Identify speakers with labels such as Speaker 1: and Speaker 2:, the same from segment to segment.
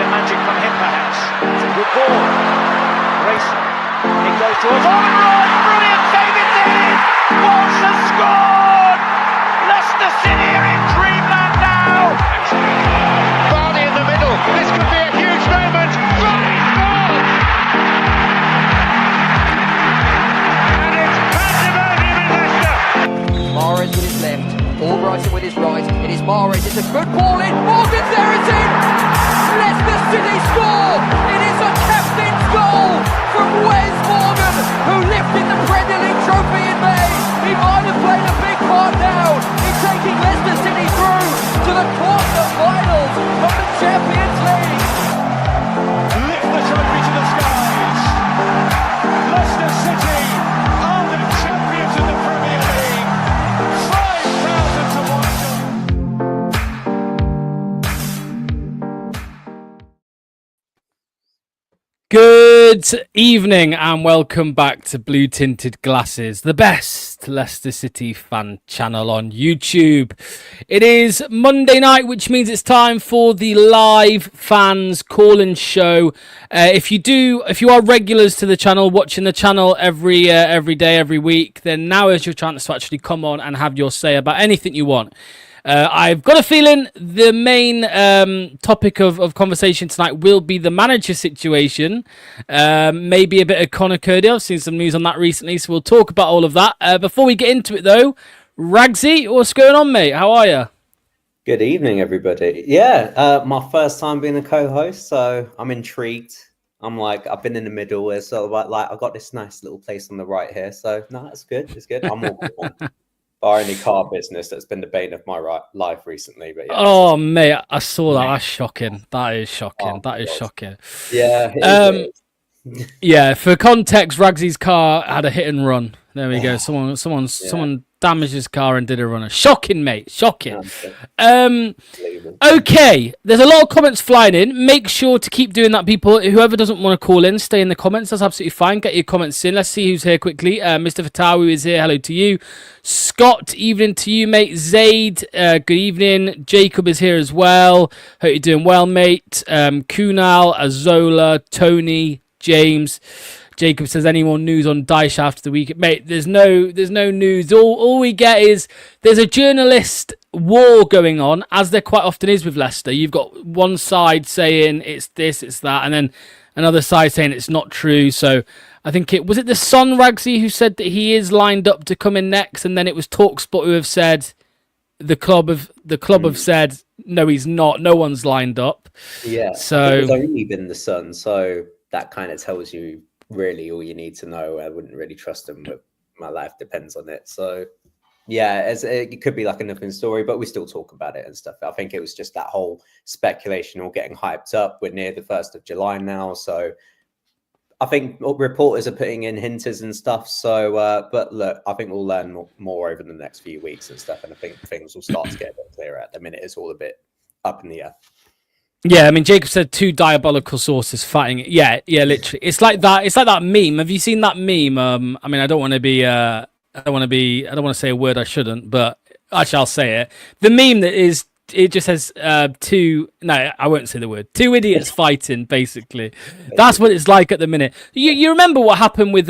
Speaker 1: of magic from him, perhaps. It's a good ball. Racing. It goes towards Owen Roy. Brilliant save, it's in! Walsh has scored! Leicester City are in dreamland now! Vardy in the middle. This could be a huge moment. Vardy scored! And it's pandemonium in Leicester.
Speaker 2: Mahrez with his left, Albrighton with his right. It is Mahrez. It's a good ball in. Morgan's there. It's in. Leicester City score. It is a captain's goal from Wes Morgan, who lifted the Premier League trophy in May. He might have played a big part now in taking Leicester City through to the quarter-finals of the Champions League.
Speaker 1: Lift the trophy to the skies. Leicester City are the champions of the Premier League. 5,000 to 1.
Speaker 3: Good evening and welcome back to Blue Tinted Glasses, the best Leicester City fan channel on YouTube. It is Monday night, which means it's time for the live fans call-in show. If you are regulars to the channel, watching the channel every day, every week, then now is your chance to actually come on and have your say about anything you want. I've got a feeling the main topic of conversation tonight will be the manager situation. Maybe a bit of Conor Cody. I've seen some news on that recently, so we'll talk about all of that. Before we get into it, though, Ragsy, what's going on, mate? How are you?
Speaker 4: Good evening, everybody. Yeah, my first time being a co-host, so I'm intrigued. I've been in the middle. It's sort of like I've got this nice little place on the right here, so no, that's good. It's good. I'm all bar any car business that's been the bane of my life recently. But yeah,
Speaker 3: oh, mate, I saw that. That's shocking. That is shocking. Oh, that is shocking.
Speaker 4: Yeah.
Speaker 3: Yeah. For context, Ragsy's car had a hit and run. There we go. Someone damaged his car and did a runner. Shocking, mate. Shocking. Okay. There's a lot of comments flying in. Make sure to keep doing that, people. Whoever doesn't want to call in, stay in the comments. That's absolutely fine. Get your comments in. Let's see who's here quickly. Mr. Fatawi is here. Hello to you. Scott, evening to you, mate. Zaid, good evening. Jacob is here as well. Hope you're doing well, mate. Kunal, Azola, Tony, James. Jacob says, any more news on Dyche after the weekend? Mate, there's no news. All we get is there's a journalist war going on, as there quite often is with Leicester. You've got one side saying it's this, it's that, and then another side saying it's not true. So I think was it the Sun, Ragsy, who said that he is lined up to come in next, and then it was TalkSport who have said the club have said no, he's not. No one's lined up.
Speaker 4: Yeah.
Speaker 3: So
Speaker 4: it's only been the Sun, so that kind of tells you really all you need to know. I wouldn't really trust them, but my life depends on it. So yeah, it could be like a nothing story, but we still talk about it and stuff. I think it was just that whole speculation or getting hyped up. We're near the 1st of July now, so I think reporters are putting in hinters and stuff. So, but look, I think we'll learn more over the next few weeks and stuff, and I think things will start to get a bit clearer. At the minute, it's all a bit up in the air.
Speaker 3: Yeah, I mean, Jacob said 2 diabolical sources fighting. Yeah, literally. It's like that. It's like that meme. Have you seen that meme? I mean, I don't want to say a word I shouldn't, but I shall say it. The meme that is, it just says no, I won't say the word. 2 idiots fighting, basically. That's what it's like at the minute. You remember what happened with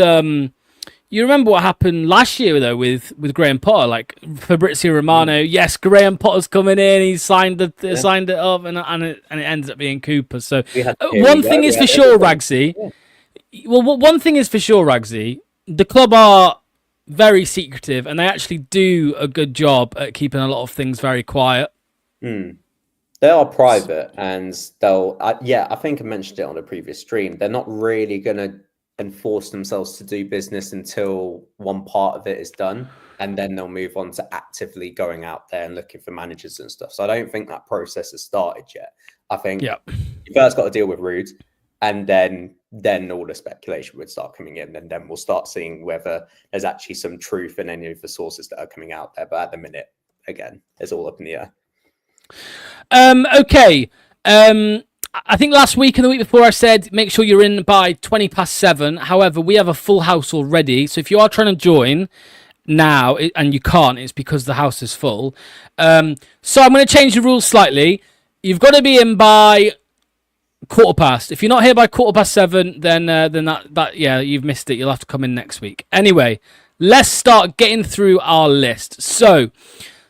Speaker 3: You remember what happened last year, though, with Graham Potter? Like, Fabrizio Romano, yes, Graham Potter's coming in, he signed it up, and it ended up being Cooper. So, one thing is for sure, Ragsy. Well, one thing is for sure, Ragsy, the club are very secretive, and they actually do a good job at keeping a lot of things very quiet.
Speaker 4: They are private, and they'll, I think I mentioned it on a previous stream, they're not really going to enforce themselves to do business until one part of it is done, and then they'll move on to actively going out there and looking for managers and stuff. So I don't think that process has started yet. I think you first got to deal with Ruud, and then all the speculation would start coming in, and then we'll start seeing whether there's actually some truth in any of the sources that are coming out there. But at the minute, again, it's all up in the air.
Speaker 3: Okay. I think last week and the week before I said make sure you're in by 7:20. However, we have a full house already. So if you are trying to join now and you can't, it's because the house is full. So I'm going to change the rules slightly. You've got to be in by 1:15. If you're not here by 7:15, then that you've missed it. You'll have to come in next week. Anyway, let's start getting through our list. So,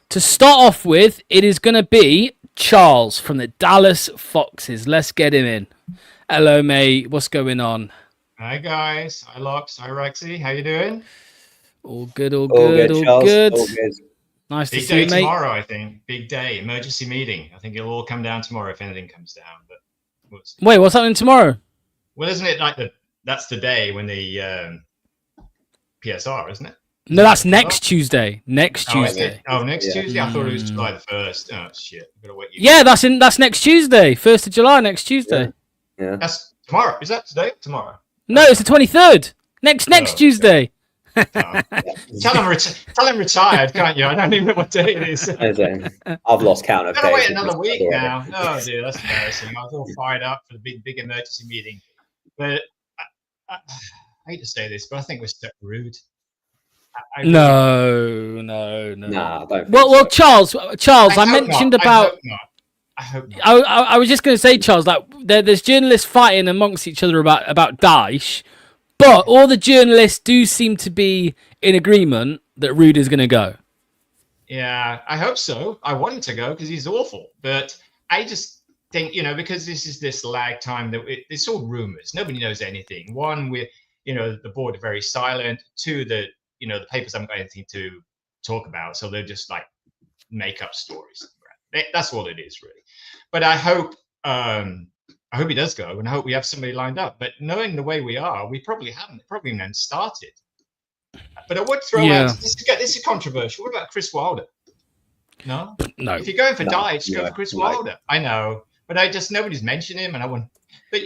Speaker 3: to start off with, it is going to be Charles from the Dallas Foxes. Let's get him in. Hello, mate. What's going on?
Speaker 5: Hi, guys. Hi, Lox. Hi, Rexy. How you doing?
Speaker 3: All good, all good, all good.
Speaker 4: All good.
Speaker 3: Nice to
Speaker 5: Big
Speaker 3: see
Speaker 5: day
Speaker 3: you, mate.
Speaker 5: tomorrow, I think. Big day. Emergency meeting. I think it'll all come down tomorrow if anything comes down. But we'll see.
Speaker 3: Wait, what's happening tomorrow?
Speaker 5: Well, isn't it like that's the day when the PSR, isn't it?
Speaker 3: No, that's next Tuesday. Next
Speaker 5: Oh, is
Speaker 3: Tuesday.
Speaker 5: it? Oh, next Tuesday? I thought it was July the 1st. Oh, shit. I've got to wait.
Speaker 3: Yeah, that's next Tuesday. 1st of July, next Tuesday.
Speaker 4: Yeah.
Speaker 5: That's tomorrow. Is that today or tomorrow?
Speaker 3: No, it's the 23rd. Next
Speaker 5: okay.
Speaker 3: Tuesday.
Speaker 5: Oh. Tell him retired, can't you? I don't even know what day it is.
Speaker 4: I've lost count of
Speaker 5: I've got to
Speaker 4: days.
Speaker 5: wait another week now. Oh, dear, that's embarrassing. I was all fired up for the big emergency meeting. But I hate to say this, but I think we're stuck rude.
Speaker 3: No.
Speaker 4: Nah, I don't think
Speaker 3: Well,
Speaker 4: so.
Speaker 3: Charles, I mentioned
Speaker 5: not.
Speaker 3: about.
Speaker 5: I hope not.
Speaker 3: I was just going to say, Charles, like there's journalists fighting amongst each other about Daesh, but all the journalists do seem to be in agreement that Rude is going to go.
Speaker 5: Yeah, I hope so. I want him to go because he's awful. But I just think, because this lag time that it's all rumors. Nobody knows anything. One, the board are very silent. Two, the papers haven't got anything to talk about, so they're just like make up stories. That's all it is, really. But I hope he does go, and I hope we have somebody lined up. But knowing the way we are, we probably haven't. Probably even started. But I would throw out this is controversial. What about Chris Wilder? No. If you're going for Daesh, go for Chris Wilder. I know, but nobody's mentioned him, and I want. But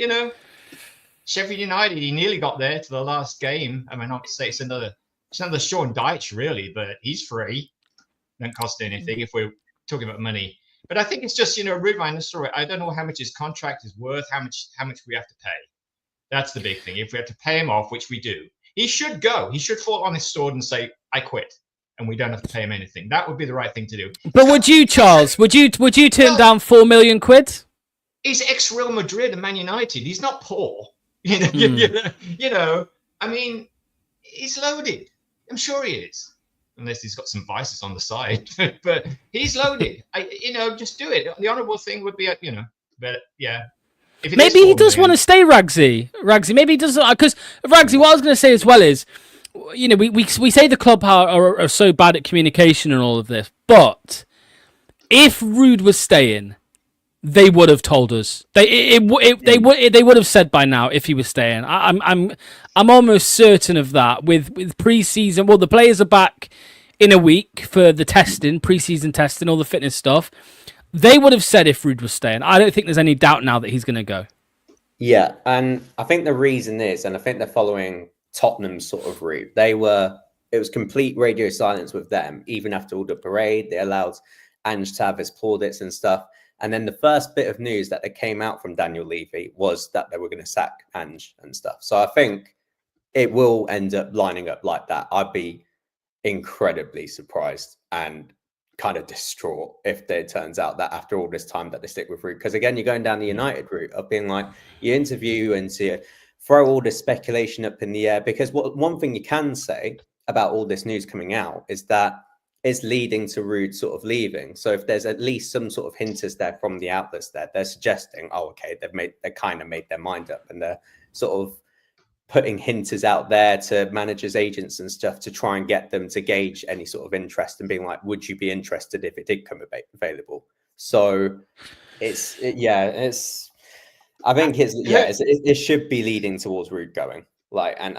Speaker 5: Sheffield United, he nearly got there to the last game. I mean, not to say it's another Sean Dyche, really, but he's free. Don't cost anything if we're talking about money. But I think it's just, Ruud van Nistelrooy. I don't know how much his contract is worth, how much we have to pay. That's the big thing. If we have to pay him off, which we do, he should go. He should fall on his sword and say, I quit. And we don't have to pay him anything. That would be the right thing to do.
Speaker 3: But would you, Charles? Would you turn down £4 million?
Speaker 5: He's ex-Real Madrid and Man United. He's not poor. I mean, he's loaded. I'm sure he is. Unless he's got some vices on the side, but he's loaded. Just do it. The honourable thing would be, but yeah.
Speaker 3: Maybe he does want to stay, Ragsy. Maybe he does, because Ragsy. What I was going to say as well is, we say the club are so bad at communication and all of this, but if Ruud was staying, they would have told us. They would have said by now if he was staying. I'm almost certain of that. With pre-season, well, the players are back in a week for the testing, pre-season testing, all the fitness stuff. They would have said if Ruud was staying. I don't think there's any doubt now that he's going to go.
Speaker 4: Yeah, and I think the reason is, and I think they're following Tottenham's sort of route. It was complete radio silence with them, even after all the parade. They allowed Ange to have his plaudits and stuff. And then the first bit of news that came out from Daniel Levy was that they were going to sack Ange and stuff. So I think it will end up lining up like that. I'd be incredibly surprised and kind of distraught if it turns out that after all this time that they stick with Ruud. Because again, you're going down the United route of being like, you interview and to throw all this speculation up in the air. Because one thing you can say about all this news coming out is that is leading to Ruud sort of leaving. So if there's at least some sort of hinters there from the outlets there, they're suggesting, oh, okay, they kind of made their mind up, and they're sort of putting hinters out there to managers, agents and stuff to try and get them to gauge any sort of interest and being like, would you be interested if it did come available? So it should be leading towards Ruud going. Like, and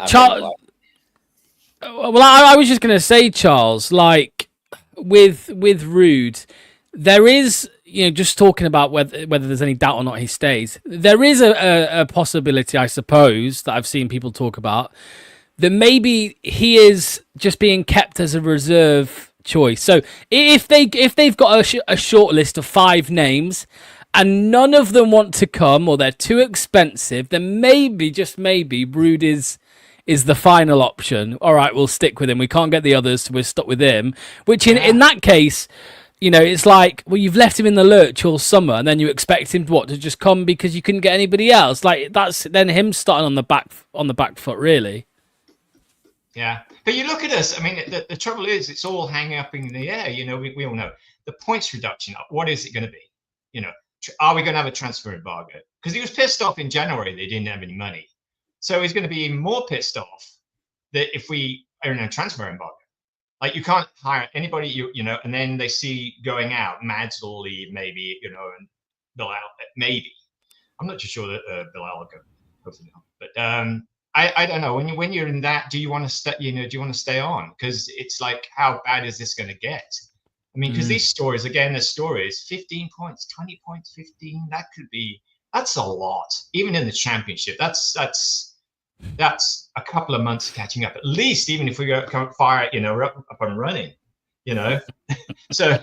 Speaker 3: Well, I was just going to say, Charles, like with Ruud, there is, just talking about whether there's any doubt or not he stays. There is a possibility, I suppose, that I've seen people talk about, that maybe he is just being kept as a reserve choice. So if they've got a short list of 5 names and none of them want to come or they're too expensive, then maybe, just maybe, Ruud is the final option. All right, we'll stick with him. We can't get the others, so we're stuck with him. Which in that case, You know, it's like, well, you've left him in the lurch all summer, and then you expect him to just come because you couldn't get anybody else. Like, that's then him starting on the back foot, really.
Speaker 5: Yeah, but you look at us. I mean, the trouble is, it's all hanging up in the air. You know, we all know the points reduction. What is it going to be? You know, are we going to have a transfer embargo? Because he was pissed off in January they didn't have any money, so he's going to be even more pissed off that if we are in a transfer embargo. Like, you can't hire anybody, you know, and then they see going out. Mads will leave, maybe, you know, and Bilal, maybe. I'm not too sure that Bilal will go. Hopefully not. But I don't know. When you're in that, do you want to stay? You know, do you want to stay on? Because it's like, how bad is this going to get? I mean, because these stories, again, the stories, 15 points, 20 points, 15. That's a lot. Even in the championship, that's a couple of months catching up, at least. Even if we go fire, you know, we're up and running, you know. So.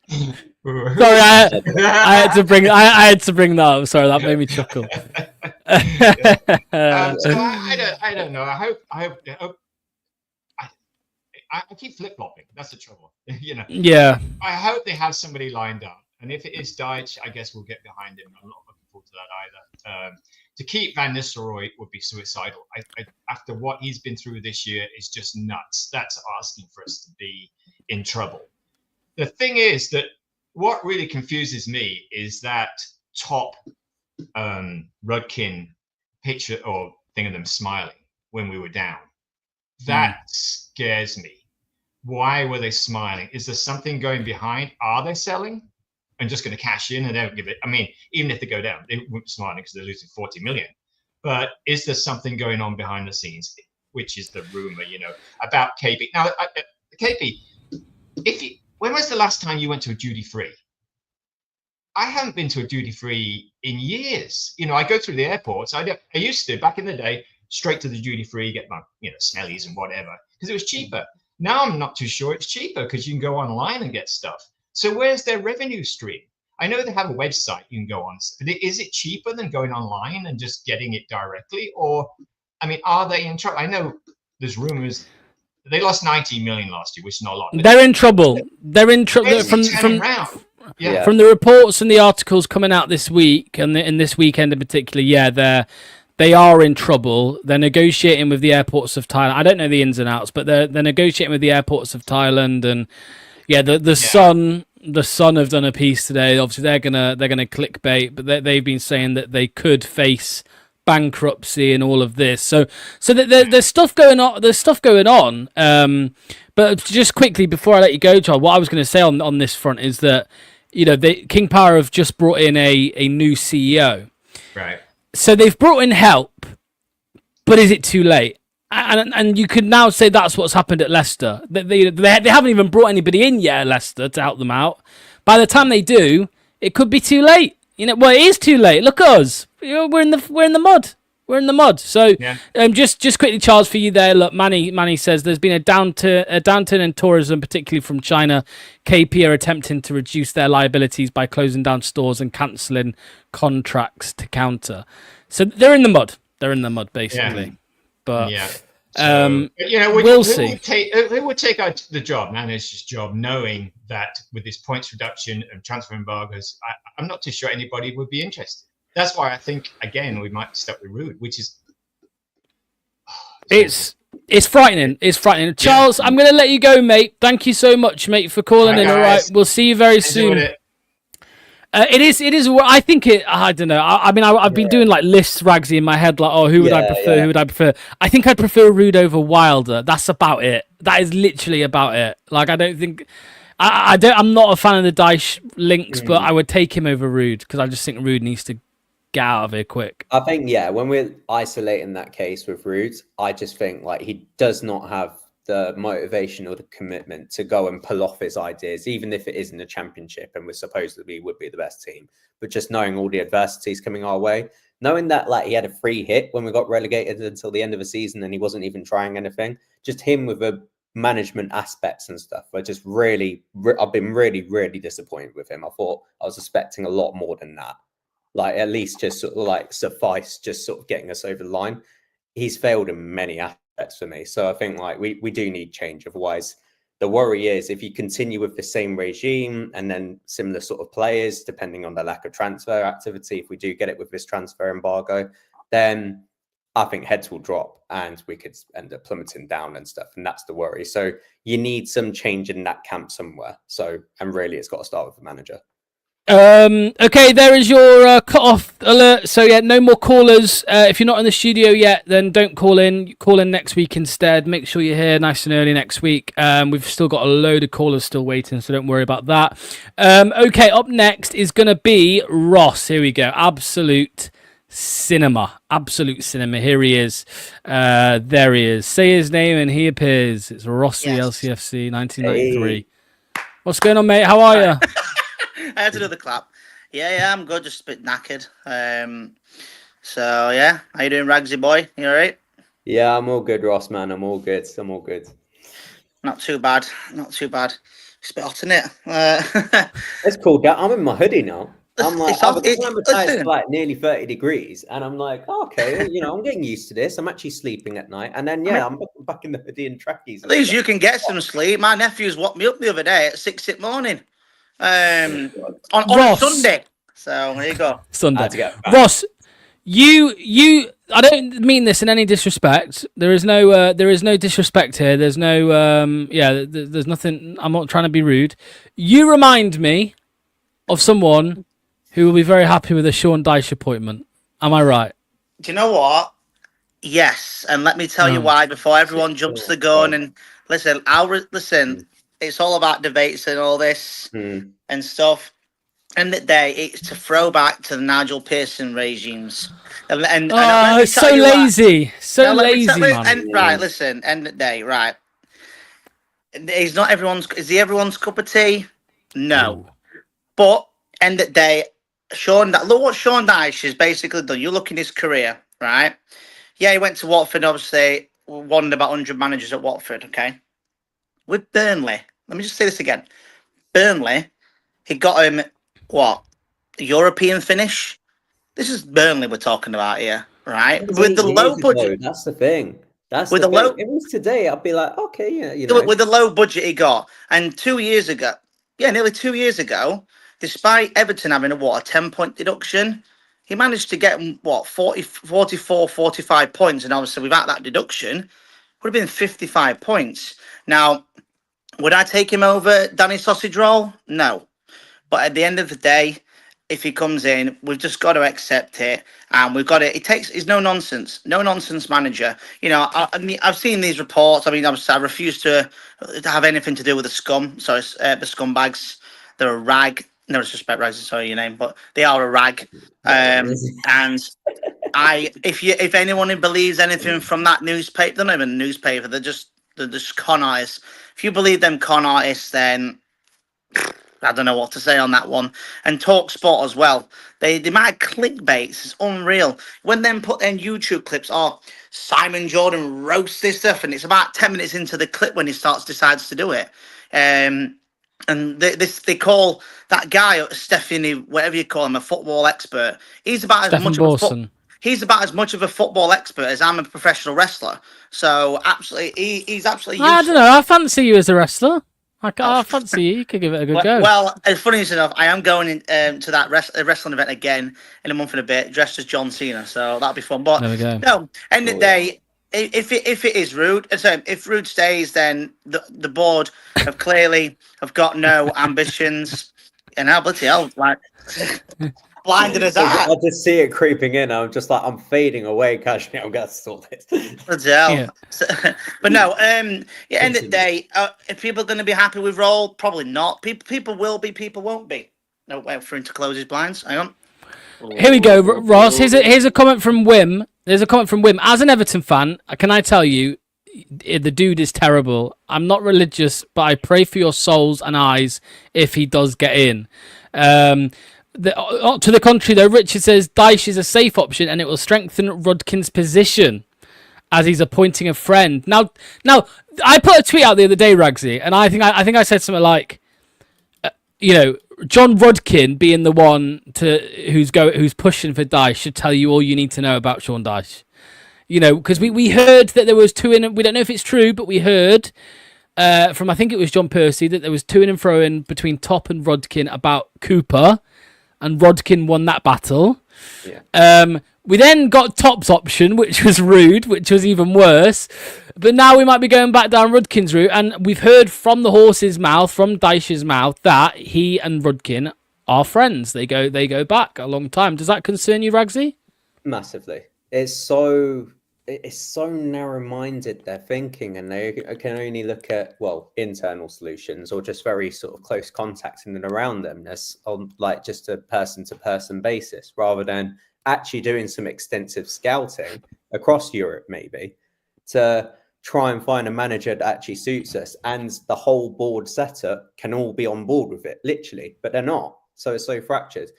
Speaker 3: Sorry, I had to bring that up. Sorry, that made me chuckle.
Speaker 5: So I don't know. I keep flip flopping. That's the trouble, you know.
Speaker 3: Yeah.
Speaker 5: I hope they have somebody lined up, and if it is Deitch, I guess we'll get behind him. I'm not looking forward to that either. To keep Van Nistelrooy would be suicidal. After what he's been through this year, is just nuts. That's asking for us to be in trouble. The thing is that what really confuses me is that top Rudkin picture or thing of them smiling when we were down. That scares me. Why were they smiling? Is there something going behind? Are they selling and just going to cash in and don't give it? I mean, even if they go down, they won't be smiling because they're losing 40 million. But is there something going on behind the scenes, which is the rumor, you know, about KP? Now, KP, when was the last time you went to a duty free? I haven't been to a duty free in years. You know, I go through the airports. I used to, back in the day, straight to the duty free, get my, you know, smellies and whatever, because it was cheaper. Now I'm not too sure it's cheaper because you can go online and get stuff. So where's their revenue stream? I know they have a website you can go on. Is it cheaper than going online and just getting it directly? Or, I mean, are they in trouble? I know there's rumors. They lost 19 million last year, which is not a lot.
Speaker 3: They're in trouble. They're in trouble from the reports and the articles coming out this week and in this weekend in particular. Yeah, they are in trouble. They're negotiating with the airports of Thailand. I don't know the ins and outs, but they're negotiating with the airports of Thailand. And yeah, the Sun have done a piece today. Obviously, they're gonna clickbait, but they've been saying that they could face bankruptcy and all of this. So there's stuff going on. There's stuff going on. But just quickly before I let you go, John, what I was going to say on this front is that, you know, King Power have just brought in a new CEO.
Speaker 5: Right.
Speaker 3: So they've brought in help, but is it too late? And you could now say that's what's happened at Leicester. They haven't even brought anybody in yet at Leicester to help them out. By the time they do, it could be too late. You know, well, it is too late. Look at us. You know, we're in the mud. We're in the mud. So,
Speaker 5: yeah.
Speaker 3: Just quickly, Charles, for you there. Look, Manny says there's been a downturn in tourism, particularly from China. KP are attempting to reduce their liabilities by closing down stores and cancelling contracts to counter. So they're in the mud. They're in the mud, basically. Yeah. But
Speaker 5: yeah. So, you know,
Speaker 3: we'll see.
Speaker 5: Who would take out the job, manager's job, knowing that with this points reduction and transfer embargoes, I'm not too sure anybody would be interested. That's why I think, again, we might start with Rude, which is...
Speaker 3: It's frightening. It's frightening. Charles, yeah. I'm going to let you go, mate. Thank you so much, mate, for calling in. All right, we'll see you very soon. It is. I think it. I don't know. I mean, I've been doing like lists, Ragsy, in my head, like, oh, who would I prefer? Yeah. Who would I prefer? I think I'd prefer Rude over Wilder. That's about it. That is literally about it. Like, I don't think. I'm not a fan of the Dyche links, but I would take him over Rude because I just think Rude needs to get out of here quick.
Speaker 4: I think, when we're isolating that case with Rude, I just think like he does not have the motivation or the commitment to go and pull off his ideas, even if it isn't a championship and we're supposedly would be the best team. But just knowing all the adversities coming our way, knowing that like he had a free hit when we got relegated until the end of the season and he wasn't even trying anything, just him with the management aspects and stuff. I've been really, really disappointed with him. I thought I was expecting a lot more than that. Like at least just sort of like suffice just sort of getting us over the line. He's failed in many aspects for me. So I think like we do need change. Otherwise The worry is if you continue with the same regime and then similar sort of players, depending on the lack of transfer activity, if we do get it with this transfer embargo, then I think heads will drop and we could end up plummeting down and stuff. And that's the worry. So you need some change in that camp somewhere. So, and really it's got to start with the manager.
Speaker 3: Okay, there is your cut-off alert. So yeah, no more callers. If you're not in the studio yet, then don't call in. Call in next week instead. Make sure you're here nice and early next week. We've still got a load of callers still waiting, so don't worry about that. Okay, up next is going to be Ross. Here we go. Absolute cinema. Here he is. There he is. Say his name and he appears. It's Rossi,
Speaker 6: Yes.
Speaker 3: LCFC 1993. Hey. What's going on, mate? How are you?
Speaker 6: I had to do the clap. Yeah, I'm good. Just a bit knackered. So yeah, how you doing, Ragsy boy? You all right?
Speaker 4: Yeah, I'm all good, Ross, man. I'm all good.
Speaker 6: Not too bad. It's a bit hot, isn't it?
Speaker 4: It's cool. I'm in my hoodie now. I'm like,
Speaker 6: Listen.
Speaker 4: like nearly 30 degrees, and I'm like, okay, I'm getting used to this. I'm actually sleeping at night, and then I'm back in the hoodie and trackies.
Speaker 6: At least you can get some sleep. My nephews woke me up the other day at 6 a.m. on a Sunday. So there you go.
Speaker 3: Sunday. Ross, you. I don't mean this in any disrespect. There is no disrespect here. There's no. There's nothing. I'm not trying to be rude. You remind me of someone who will be very happy with a Sean Dyche appointment. Am I right?
Speaker 6: Do you know what? Yes, and let me tell you why before everyone jumps the gun. And listen, listen. It's all about debates and all this and stuff. End of the day, it's to throw back to the Nigel Pearson regimes. And
Speaker 3: it's so lazy. Man.
Speaker 6: Right, listen, end of the day, right. He's not everyone's. Is he everyone's cup of tea? No. But end of the day, look what Sean Dyche has basically done. You look in his career, right? Yeah, he went to Watford, obviously, won about 100 managers at Watford, okay? With Burnley, let me just say this again. Burnley, he got him, what? A European finish? This is Burnley we're talking about here, right? With the low budget.
Speaker 4: That's the thing. If it was today, I'd be like, okay, yeah,
Speaker 6: With the low budget he got. And 2 years ago, nearly 2 years ago, despite Everton having a 10-point deduction, he managed to get 44, 45 points. And obviously without that deduction, would have been 55 points. Now, would I take him over Danny Sausage Roll? No. But at the end of the day, if he comes in, we've just got to accept it. And we've got to, he's no nonsense manager. I've seen these reports. I mean, I refuse to have anything to do with the scumbags. They're a rag. No disrespect, Rags, sorry your name, but they are a rag. And if anyone believes anything from that newspaper, they're not even a newspaper. They're just con artists. If you believe them con artists, then I don't know what to say on that one. And TalkSport as well. The amount of clickbaits is unreal. When them put their YouTube clips, Simon Jordan roasts this stuff, and it's about 10 minutes into the clip when he decides to do it. And they call that guy Stephanie, whatever you call him, a football expert. He's about as much of a football expert as I'm a professional wrestler. So absolutely, he's absolutely.
Speaker 3: I don't know. I fancy you as a wrestler. I fancy you. You could give it a good go.
Speaker 6: Well, as funny enough, I am going to that wrestling event again in a month and a bit, dressed as John Cena. So that'll be fun. But
Speaker 3: there we go.
Speaker 6: No, end of the day. If it is Rude, if Rude stays, then the board have got no ambitions. And how bloody hell, like blinded as that.
Speaker 4: I just see it creeping in. I'm just like, I'm fading away. Casually, I'm gonna sort this.
Speaker 6: Bloody hell. Yeah. But no, end of the day, if people are going to be happy with Roll, probably not. People will be, people won't be. No, wait for him to close his blinds. Hang on.
Speaker 3: Here we go, Ross. Here's a comment from Wim. There's a comment from Wim. As an Everton fan, can I tell you, the dude is terrible. I'm not religious, but I pray for your souls and eyes if he does get in. To the contrary, though, Richard says Dyche is a safe option and it will strengthen Rudkin's position as he's appointing a friend. Now, I put a tweet out the other day, Ragsy, and I think I said something like, John Rudkin being the one who's pushing for Dyche should tell you all you need to know about Sean Dyche. Because we heard that there was two in. We don't know if it's true, but we heard from I think it was John Percy that there was to and fro in between Top and Rodkin about Cooper, and Rodkin won that battle.
Speaker 4: Yeah.
Speaker 3: We then got Top's option, which was rude, which was even worse. But now we might be going back down Rudkin's route, and we've heard from the horse's mouth, from Dyche's mouth, that he and Rudkin are friends. They go back a long time. Does that concern you, Ragsy?
Speaker 4: Massively. It's so narrow-minded, their thinking, and they can only look at, well, internal solutions or just very sort of close contacts in and around them as on like just a person-to-person basis, rather than actually doing some extensive scouting across Europe, maybe, to try and find a manager that actually suits us, and the whole board setup can all be on board with it, literally, but they're not. So it's so fractured.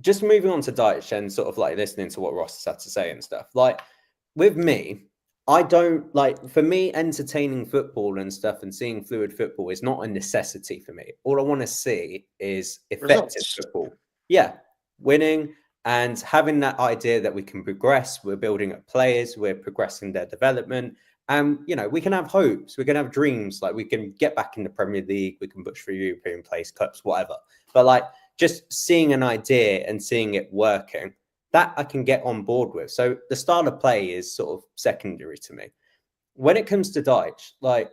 Speaker 4: Just moving on to Dyche and sort of like listening to what Ross has had to say and stuff. Like with me, I don't like, for me, entertaining football and stuff and seeing fluid football is not a necessity for me. All I want to see is effective football. Yeah, winning and having that idea that we can progress. We're building up players. We're progressing their development. And, you know, we can have hopes. We can have dreams. Like we can get back in the Premier League. We can push for European place, cups, whatever. But like, just seeing an idea and seeing it working, that I can get on board with. So the style of play is sort of secondary to me. When it comes to Dyche, like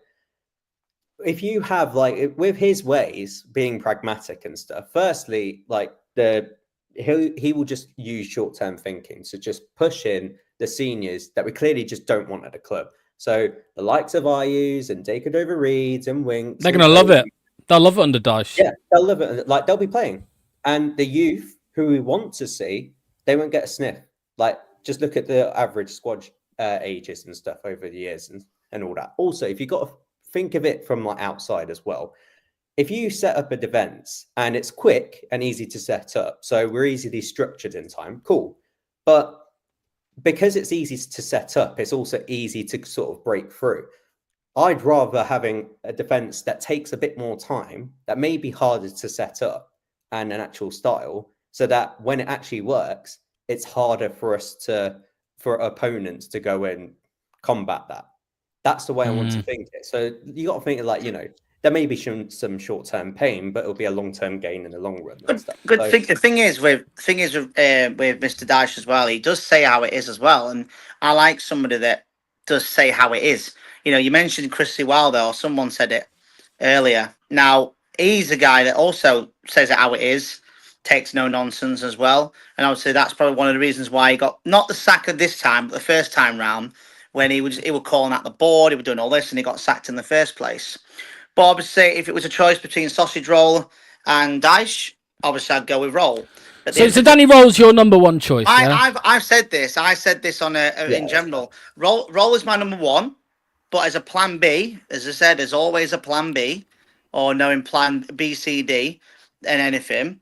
Speaker 4: if you have like with his ways being pragmatic and stuff, firstly, like he will just use short-term thinking to just push in the seniors that we clearly just don't want at the club. So the likes of Ayus and Decadova Reeds and Winks,
Speaker 3: they're gonna love it. They'll love it under Dyche.
Speaker 4: Yeah, they'll love it. Like they'll be playing. And the youth who we want to see, they won't get a sniff. Like, just look at the average squad ages and stuff over the years and all that. Also, if you've got to think of it from like outside as well, if you set up a defense and it's quick and easy to set up, so we're easily structured in time, cool. But because it's easy to set up, it's also easy to sort of break through. I'd rather having a defense that takes a bit more time, that may be harder to set up, and an actual style, so that when it actually works, it's harder for opponents to go and combat that. That's the way I want to think it. So you got to think like, you know, there may be some short-term pain, but it'll be a long-term gain in the long run.
Speaker 6: The thing is with Mr. Dyche as well, he does say how it is as well, and I like somebody that does say how it is. You know, you mentioned Chrissy Wilder, or someone said it earlier. Now, he's a guy that also says it how it is, takes no nonsense as well. And I would say that's probably one of the reasons why he got not the sack of this time, but the first time round, when he was calling out the board, he was doing all this, and he got sacked in the first place. But obviously, if it was a choice between Sausage Roll and Dyche, obviously I'd go with Roll.
Speaker 3: So Danny Roll's your number one choice.
Speaker 6: I've said this. I said this on in general. Roll is my number one, but as a plan B, as I said, there's always a plan B, or knowing plan B, C, D, and anything.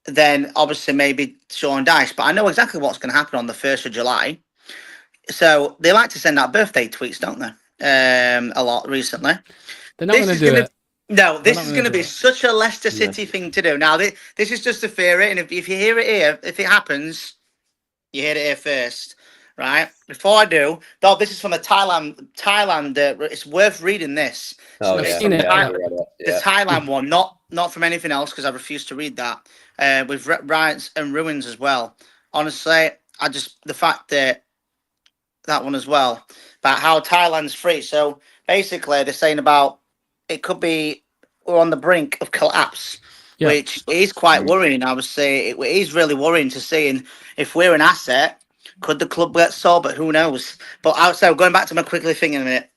Speaker 6: Then obviously maybe Sean Dyche. But I know exactly what's going to happen on the 1st of July. So they like to send out birthday tweets, don't they? A lot recently.
Speaker 3: They're not going to do it.
Speaker 6: No, this is going to be such a Leicester City thing to do. Now, this is just a theory, and if you hear it here, if it happens, you hear it here first, right? Before I do, though, this is from the Thailand. It's worth reading this.
Speaker 4: Oh,
Speaker 6: so
Speaker 4: yeah.
Speaker 6: The Thailand one, not from anything else, because I refuse to read that. With Riots and Ruins as well. Honestly, the fact that one as well, about how Thailand's free. So basically, they're saying about it could be we're on the brink of collapse, which is quite worrying. I would say it is really worrying to see. And if we're an asset, could the club get sold? But who knows? But outside, going back to my quickly thing in a minute,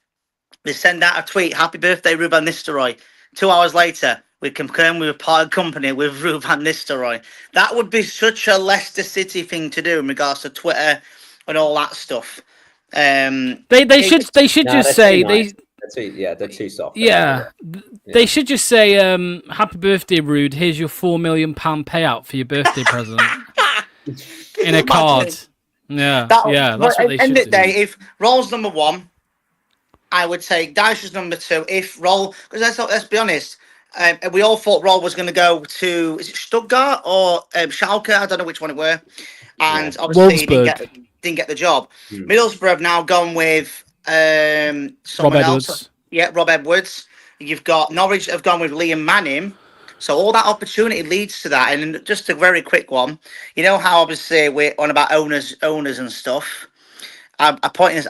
Speaker 6: they send out a tweet: "Happy birthday, Ruben Nistelrooy." 2 hours later, we confirm we were part of company with Ruben Nistelrooy. That would be such a Leicester City thing to do in regards to Twitter and all that stuff.
Speaker 3: They should just say
Speaker 4: they're too soft.
Speaker 3: Yeah, they should just say, "Happy birthday, Rude. Here's your £4 million payout for your birthday present." In a card. Yeah, that's what they should do. End of the day,
Speaker 6: if Roll's number one, I would take Dyche's number two. If Roll, because let's be honest, we all thought Roll was going to go to, is it Stuttgart or Schalke? I don't know which one it were. And obviously he didn't get the job. Middlesbrough have now gone with someone else. Yeah, Rob Edwards. You've got Norwich have gone with Liam Manning. So all that opportunity leads to that. And just a very quick one. You know how obviously we're on about owners and stuff. I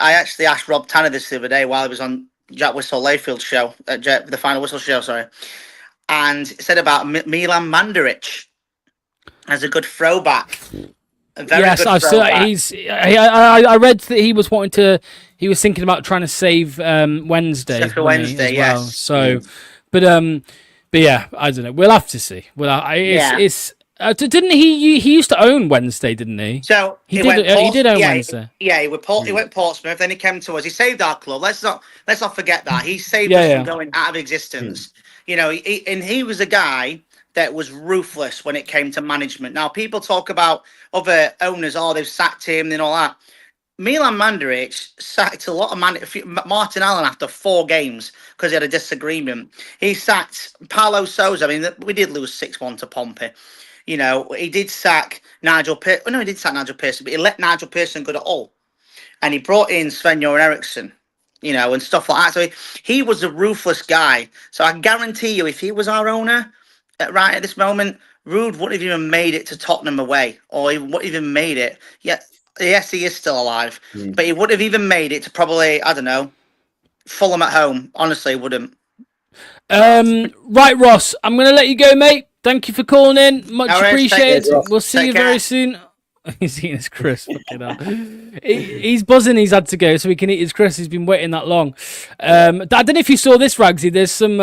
Speaker 6: actually asked Rob Tanner this the other day while I was on Jack Whistle Layfield show, the Final Whistle show, sorry. And it said about Milan Mandaric as a good throwback. A very
Speaker 3: Yes,
Speaker 6: good
Speaker 3: I've
Speaker 6: throwback.
Speaker 3: I read that he was he was thinking about trying to save Wednesday,
Speaker 6: Sheffield
Speaker 3: wasn't he,
Speaker 6: Wednesday,
Speaker 3: as well.
Speaker 6: yes.
Speaker 3: So, but yeah, I don't know. We'll have to see. Didn't he used to own Wednesday, didn't he?
Speaker 6: So
Speaker 3: he did own Wednesday.
Speaker 6: He went Portsmouth, then he came to us. He saved our club. Let's not forget that. He saved us from going out of existence. You know, he was a guy that was ruthless when it came to management. Now, people talk about other owners, they've sacked him and all that. Milan Mandaric sacked a lot of Martin Allen after 4 games because he had a disagreement. He sacked Paulo Sousa. I mean, we did lose 6-1 to Pompey. You know, he did sack Nigel Pearson. Oh, no, he did sack Nigel Pearson, but he let Nigel Pearson go to Hull. And he brought in Sven-Göran Eriksson, you know, and stuff like that. So he was a ruthless guy. So I guarantee you, if he was our owner right at this moment, Ruud wouldn't have even made it to Tottenham away, or he wouldn't even made it. Yes, he is still alive, but he wouldn't have even made it to probably, I don't know, Fulham at home. Honestly, wouldn't.
Speaker 3: Right, Ross, I'm going to let you go, mate. Thank you for calling in. Much appreciated. We'll see you very soon. He's eating his crisp. He's buzzing. He's had to go so he can eat his crisp. He's been waiting that long. I don't know if you saw this, Ragsy. There's some,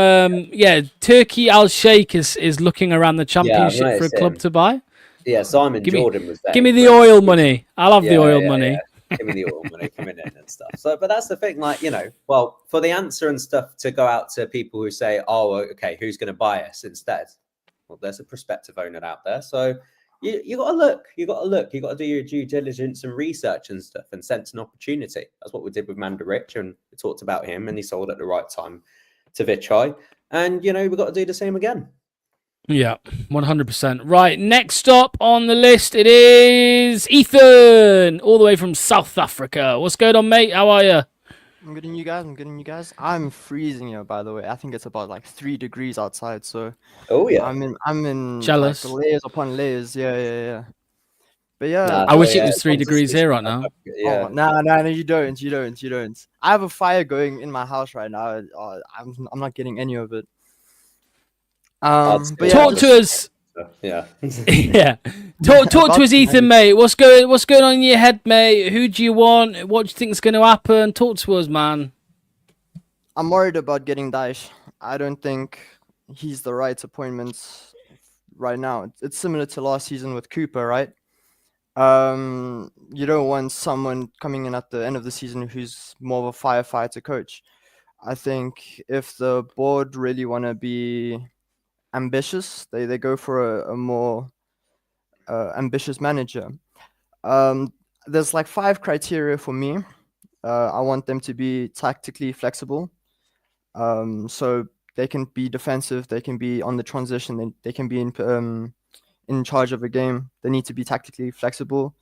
Speaker 3: Turkey Al Sheikh is looking around the championship for a club to buy.
Speaker 4: Yeah, Simon Jordan was there.
Speaker 3: Give me the oil money. I'll have the oil money.
Speaker 4: Yeah. Give me the oil money coming in and stuff. So, but that's the thing, like, you know, well, for the answer and stuff to go out to people who say, oh, okay, who's going to buy us instead? Well, there's a prospective owner out there. So you got to look. You got to do your due diligence and research and stuff and sense an opportunity. That's what we did with Mandaric, and we talked about him, and he sold at the right time to Vichai. And, you know, we've got to do the same again.
Speaker 3: Yeah, 100%. Right, next up on the list, it is Ethan, all the way from South Africa. What's going on, mate? How are you?
Speaker 7: I'm getting you guys. I'm freezing here, by the way. I think it's about like 3 degrees outside. So, I'm in
Speaker 3: jealous.
Speaker 7: Like, layers upon layers. Yeah. But yeah,
Speaker 3: I wish it was 3 degrees here right now.
Speaker 7: Yeah. No, you don't. I have a fire going in my house right now. I'm not getting any of it. But
Speaker 3: talk to us.
Speaker 4: Yeah.
Speaker 3: Yeah. Talk to us, Ethan, mate. What's going on in your head, mate? Who do you want? What do you think is going to happen? Talk to us, man.
Speaker 7: I'm worried about getting Daesh. I don't think he's the right appointment right now. It's similar to last season with Cooper, right? You don't want someone coming in at the end of the season who's more of a firefighter coach. I think if the board really want to be ambitious, they go for a more ambitious manager. There's like 5 criteria for me. I want them to be tactically flexible, so they can be defensive, they can be on the transition, they can be in charge of a game. They need to be tactically flexible.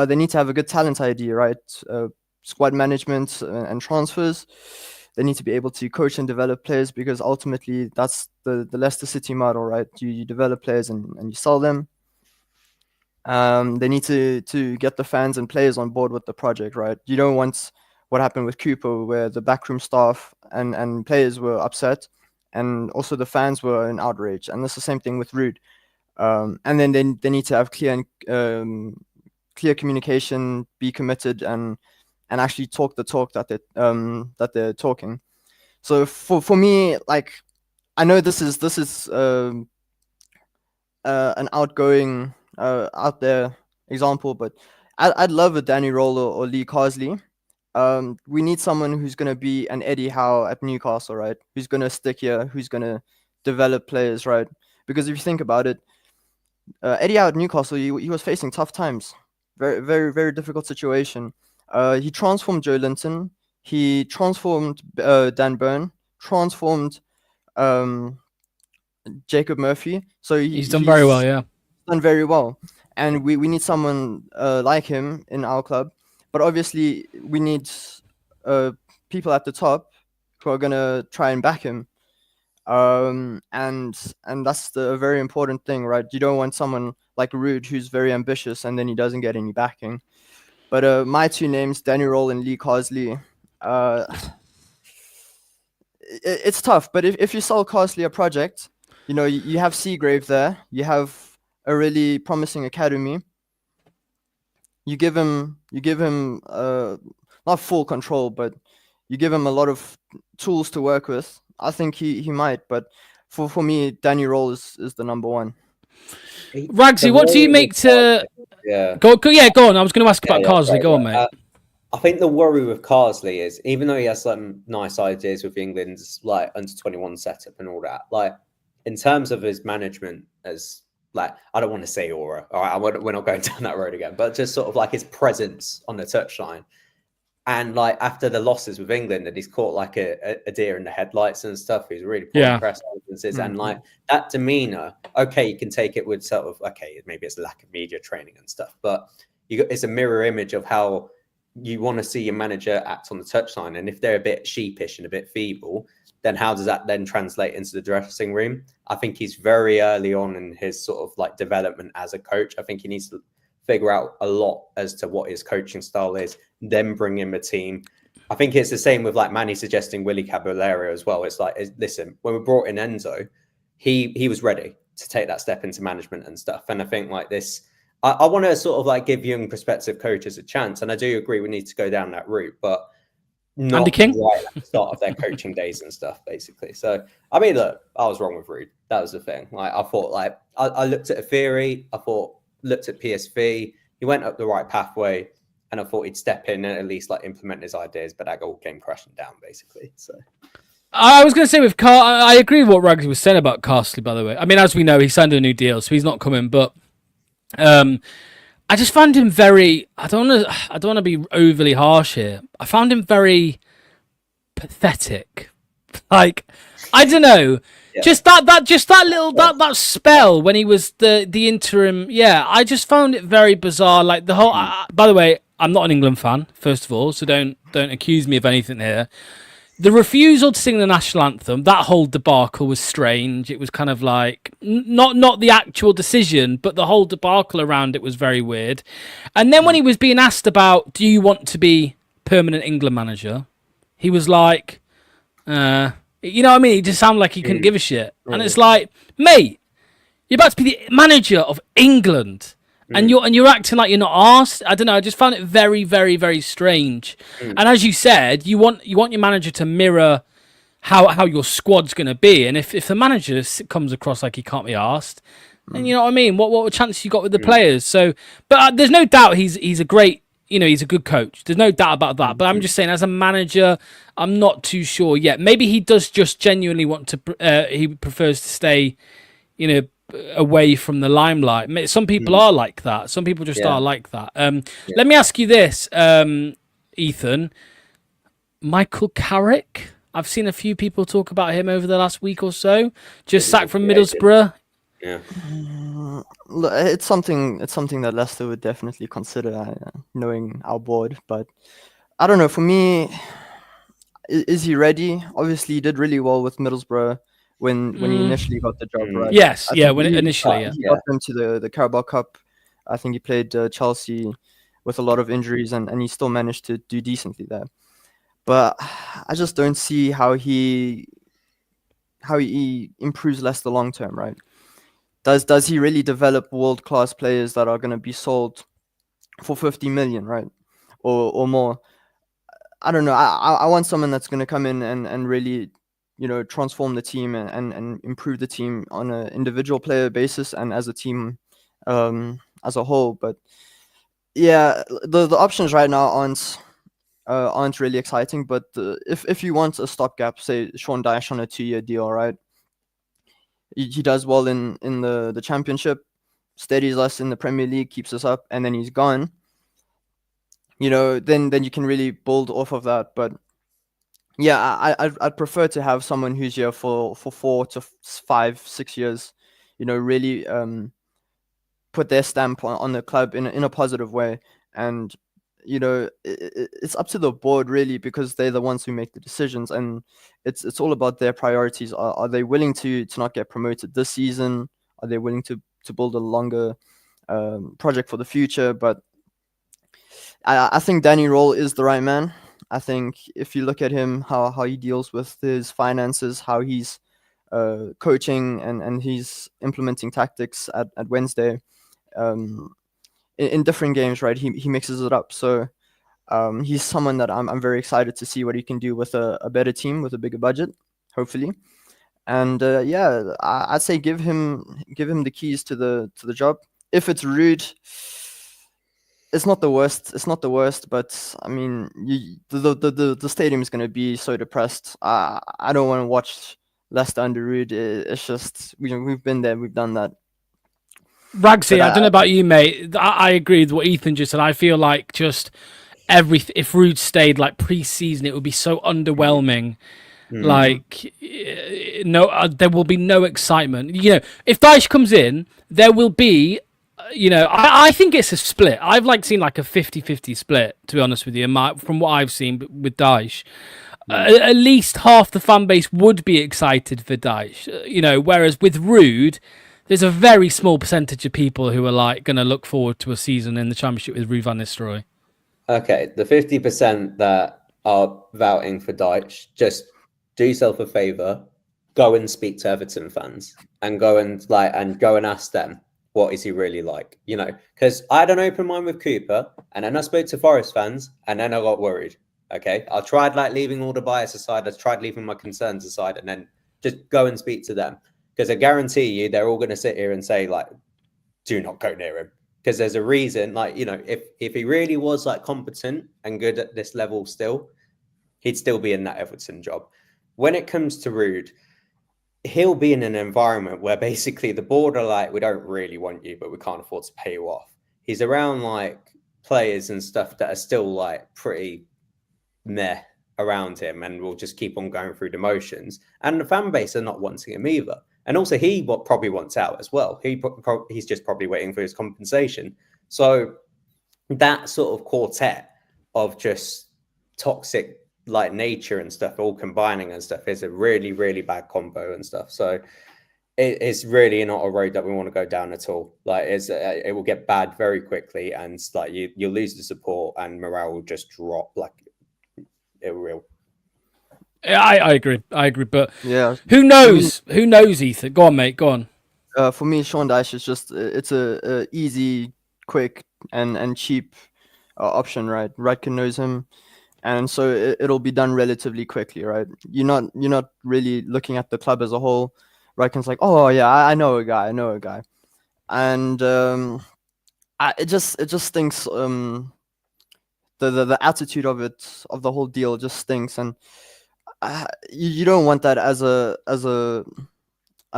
Speaker 7: They need to have a good talent ID, right? Squad management and transfers. They need to be able to coach and develop players, because ultimately that's the Leicester City model, right? You develop players and you sell them. They need to get the fans and players on board with the project, right? You don't want what happened with Cooper, where the backroom staff and players were upset, and also the fans were in outrage. And that's the same thing with Ruud. And then they need to have clear communication, be committed, and actually talk the talk that they're talking. So for me, like, I know this is an outgoing out there example, but I'd love a Danny Roller or Lee Carsley. We need someone who's going to be an Eddie Howe at Newcastle, right? Who's going to stick here, who's going to develop players, right? Because if you think about it, Eddie Howe at Newcastle, he was facing tough times. Very, very, very difficult situation. He transformed Joe Linton. He transformed Dan Burn. Transformed Jacob Murphy. So
Speaker 3: he's done very well, yeah.
Speaker 7: Done very well. And we need someone like him in our club. But obviously, we need people at the top who are going to try and back him. And that's a very important thing, right? You don't want someone like Ruud who's very ambitious and then he doesn't get any backing. But my two names, Danny Roll and Lee Carsley, it's tough. But if you sell Carsley a project, you have Seagrave there, you have a really promising academy. You give him not full control, but you give him a lot of tools to work with. I think he might, but for me, Danny Roll is the number one.
Speaker 3: Ragsy, what do you make to?
Speaker 4: Yeah.
Speaker 3: Go on. I was going to ask about Carsley. Go on, mate.
Speaker 4: I think the worry with Carsley is, even though he has some nice ideas with England's like under 21 setup and all that, like in terms of his management, as like, I don't want to say aura, all right, we're not going down that road again, but just sort of like his presence on the touchline. And like after the losses with England, that he's caught like a deer in the headlights and stuff. He's really pulling press conferences, and like that demeanor. Okay, you can take it with sort of maybe it's lack of media training and stuff, but it's a mirror image of how you want to see your manager act on the touchline. And if they're a bit sheepish and a bit feeble, then how does that then translate into the dressing room? I think he's very early on in his sort of like development as a coach. I think he needs to figure out a lot as to what his coaching style is, then bring him a team. I think it's the same with like Manny suggesting Willy Caballero as well. It's like, listen, when we brought in Enzo, he was ready to take that step into management and stuff. And I think like this, I want to sort of like give young prospective coaches a chance. And I do agree we need to go down that route, but not right at the start of their coaching days and stuff, basically. So, I mean, look, I was wrong with Ruud. That was the thing. Like, I thought, like, I looked at a theory. Looked at PSV. He went up the right pathway, and I thought he'd step in and at least like implement his ideas, but that all came crashing down, basically. So.
Speaker 3: I was going to say with I agree with what Ragsy was saying about Carsley, by the way. I mean, as we know, he signed a new deal, so he's not coming, but I just found him very. I don't want to be overly harsh here. I found him very pathetic. Like, I don't know. Yeah. Just that little that spell when he was the interim. Yeah, I just found it very bizarre. Like the whole. By the way, I'm not an England fan, first of all, so don't accuse me of anything here. The refusal to sing the national anthem, that whole debacle was strange. It was kind of like, not the actual decision, but the whole debacle around it was very weird. And then when he was being asked about, do you want to be permanent England manager? He was like, you know what I mean? He just sounded like he couldn't give a shit. And it's like, mate, you're about to be the manager of England. And you're acting like you're not asked. I don't know. I just found it very, very, very strange. And as you said, you want your manager to mirror how your squad's going to be. And if the manager comes across like he can't be asked, then you know what I mean. What chance you got with the players? So, but there's no doubt he's a great. He's a good coach. There's no doubt about that. But I'm just saying, as a manager, I'm not too sure yet. Maybe he does just genuinely want to. He prefers to stay, away from the limelight. Some people are like that. Some people just are like that. Let me ask you this, Ethan. Michael Carrick. I've seen a few people talk about him over the last week or so. Just sacked from Middlesbrough.
Speaker 4: Yeah.
Speaker 7: It's something that Leicester would definitely consider, knowing our board. But I don't know. For me, is he ready? Obviously, he did really well with Middlesbrough when he initially got the job, right?
Speaker 3: Yes,
Speaker 7: he got
Speaker 3: them
Speaker 7: to the Carabao Cup. I think he played Chelsea with a lot of injuries, and he still managed to do decently there. But I just don't see how he improves Leicester long term, right? Does he really develop world class players that are going to be sold for 50 million, right, or more? I don't know. I want someone that's going to come in and really, transform the team and improve the team on an individual player basis and as a team as a whole. But yeah, the options right now aren't really exciting. But if you want a stopgap, say Sean Dyche on a 2-year deal, right? He does well in the Championship, steadies us in the Premier League, keeps us up, and then he's gone. Then you can really build off of that. But yeah, I'd prefer to have someone who's here for 4 to 5, 6 years. Really put their stamp on the club in a positive way. And it's up to the board really, because they're the ones who make the decisions, and it's all about their priorities. Are they willing to not get promoted this season? Are they willing to build a longer project for the future? But I think Danny Roll is the right man. I think if you look at him, how he deals with his finances, how he's coaching and he's implementing tactics at Wednesday in different games, right? He mixes it up. So he's someone that I'm very excited to see what he can do with a better team, with a bigger budget, hopefully. And I'd say give him the keys to the job. If it's Rude, it's not the worst. It's not the worst, but I mean, the stadium is going to be so depressed. I don't want to watch Leicester under Rude. It's just we've been there, we've done that.
Speaker 3: Ragsy, I don't know about you, mate. I agree with what Ethan just said. I feel like just if Rude stayed like pre-season, it would be so underwhelming. Like, no, there will be no excitement. If Dyche comes in, there will be. I think it's a split. I've seen like a 50-50 split, to be honest with you, from what I've seen with Dyche. At least half the fan base would be excited for Dyche, whereas with Rude, there's a very small percentage of people who are going to look forward to a season in the Championship with Ruud van Nistelrooy.
Speaker 4: Okay, the 50% that are vouting for Dyche, just do yourself a favour, go and speak to Everton fans and go and ask them, what is he really like? Because I had an open mind with Cooper, and then I spoke to Forest fans, and then I got worried. Okay, I tried leaving all the bias aside. I tried leaving my concerns aside, and then just go and speak to them, because I guarantee you they're all going to sit here and say do not go near him, because there's a reason. If he really was competent and good at this level still, he'd still be in that Everton job. When it comes to Rude, he'll be in an environment where basically the board are we don't really want you, but we can't afford to pay you off. He's around players and stuff that are still pretty meh around him, and will just keep on going through the motions. And the fan base are not wanting him either. And also he probably wants out as well. He's just probably waiting for his compensation. So that sort of quartet of just toxic nature and stuff all combining and stuff is a really, really bad combo and stuff. So it's really not a road that we want to go down at all. It will get bad very quickly, and you'll lose the support and morale will just drop it will.
Speaker 3: I agree, but
Speaker 7: Yeah,
Speaker 3: who knows? Who knows, Ethan? Go on, mate, go on.
Speaker 7: For me, Sean Dyche is just it's a easy, quick, and cheap option, right? Radkin knows him, and so it'll be done relatively quickly, right? You're not really looking at the club as a whole. Radkin's oh yeah, I know a guy, and it just stinks. The attitude of the whole deal just stinks, and you don't want that as a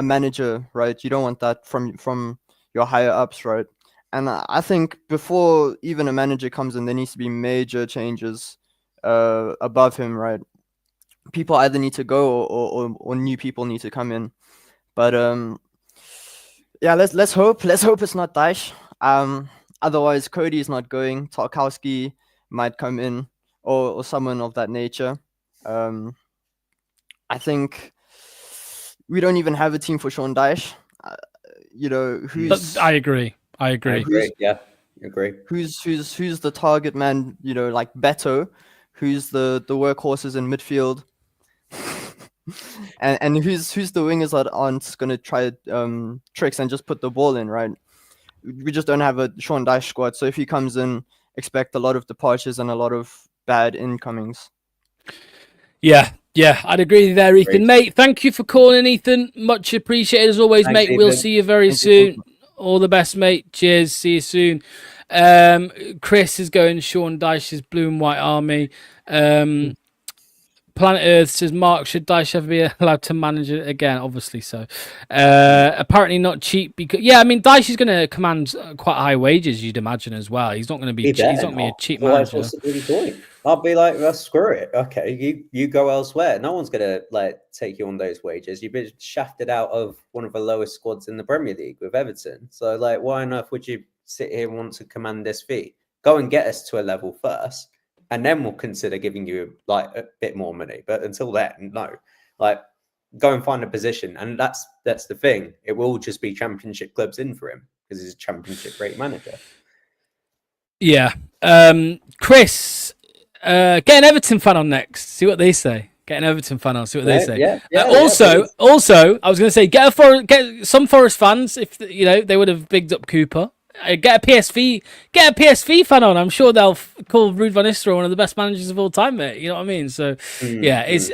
Speaker 7: manager, right? You don't want that from your higher ups, right? And I think before even a manager comes in, there needs to be major changes above him, right? People either need to go or new people need to come in. But yeah, let's hope it's not Dyche. Otherwise, Cody is not going. Tarkowski might come in, or someone of that nature. I think we don't even have a team for Sean Dyche. Who's?
Speaker 3: I agree.
Speaker 4: Yeah, agree.
Speaker 7: Who's the target man? BY.TO, who's the workhorses in midfield, and who's the wingers that aren't gonna try tricks and just put the ball in, right? We just don't have a Sean Dyche squad. So if he comes in, expect a lot of departures and a lot of bad incomings.
Speaker 3: Yeah, I'd agree there, Ethan. Great. Mate, thank you for calling, Ethan. Much appreciated as always. Thanks, mate. Ethan. We'll see you very soon. All the best, mate. Cheers. See you soon. Chris is going Sean Dyche's Blue and White Army. Planet Earth says, Mark, should Dyche ever be allowed to manage it again? Obviously so. Apparently not cheap because Dyche is going to command quite high wages, you'd imagine as well. He's not going to be. He's not going to be a cheap manager.
Speaker 4: What's the point? I'll be well, screw it. Okay, you go elsewhere. No one's going to take you on those wages. You've been shafted out of one of the lowest squads in the Premier League with Everton. So why on earth would you sit here and want to command this fee? Go and get us to a level first, and then we'll consider giving you like a bit more money. But until then, no. Like, go and find a position, and that's the thing. It will just be Championship clubs in for him because he's a Championship rate manager.
Speaker 3: Yeah. Chris, get an Everton fan on next. See what they say. Get an Everton fan on. See what they say. Also, I was going to say, get some Forest fans if they would have bigged up Cooper. Get a PSV fan on. I'm sure they'll call Ruud van Nistelrooy one of the best managers of all time, mate. You know what I mean? So it's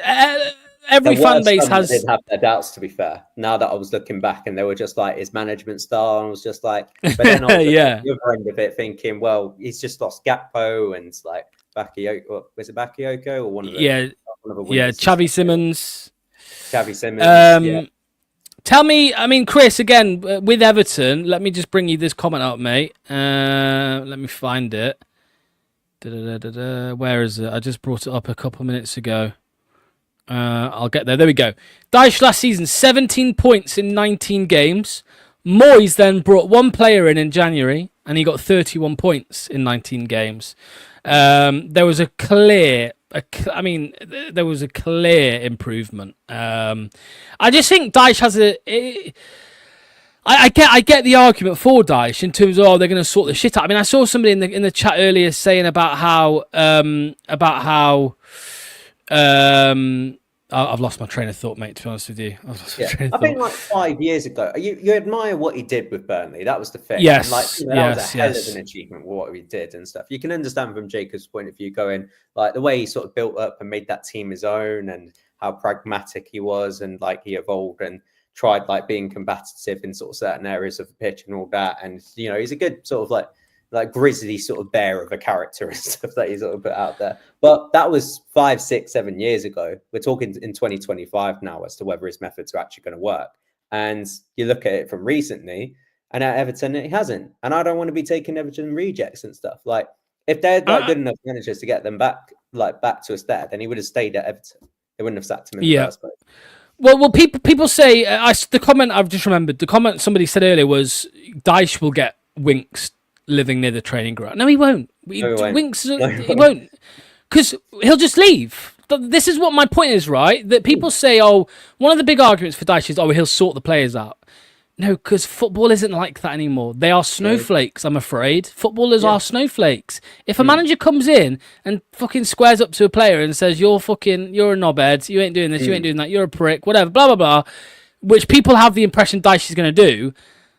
Speaker 3: every fan base has.
Speaker 4: Did have their doubts, to be fair. Now that I was looking back, and they were just like his management style, and I was just like, but then I was at the other end of it, thinking, well, he's just lost Gakpo and like Bakayoko. Was it Bakayoko or one of the
Speaker 3: Xavi Simons. Tell me, I mean, Chris, again, with Everton, let me just bring you this comment out, mate. Let me find it. Where is it? I just brought it up a couple of minutes ago. I'll get there. There we go. Dyche last season, 17 points in 19 games. Moyes then brought one player in January, and he got 31 points in 19 games. There was a clear improvement. I just think Dyche has I get the argument for Dyche in terms of they're going to sort the shit out. I mean, I saw somebody in the chat earlier saying about how I've lost my train of thought, mate, to be honest with you.
Speaker 4: I think like 5 years ago, you admire what he did with Burnley. That was the thing.
Speaker 3: Yes.
Speaker 4: And that was a hell of an achievement, what he did and stuff. You can understand from Jacob's point of view going, like, the way he sort of built up and made that team his own and how pragmatic he was, and like he evolved and tried like being combative in sort of certain areas of the pitch and all that. And, he's a good sort of like grisly sort of bear of a character and stuff that he's sort of put out there. But that was 5, 6, 7 years ago. We're talking in 2025 now as to whether his methods are actually going to work. And you look at it from recently, and at Everton, it hasn't. And I don't want to be taking Everton rejects and stuff. Like, if they're like good enough managers to get them back to us there, then he would have stayed at Everton. They wouldn't have sacked him in the first place.
Speaker 3: Well, people say, the comment I've just remembered, the comment somebody said earlier was, Dyche will get Winks living near the training ground. No, he won't. Winks, he won't. Because he'll just leave. This is what my point is, right? That people say, one of the big arguments for Dyche is, he'll sort the players out. No, because football isn't like that anymore. They are snowflakes, I'm afraid. Footballers are snowflakes. If a manager comes in and fucking squares up to a player and says, you're a knobhead, you ain't doing this, you ain't doing that, you're a prick, whatever, blah, blah, blah, which people have the impression Dyche is going to do,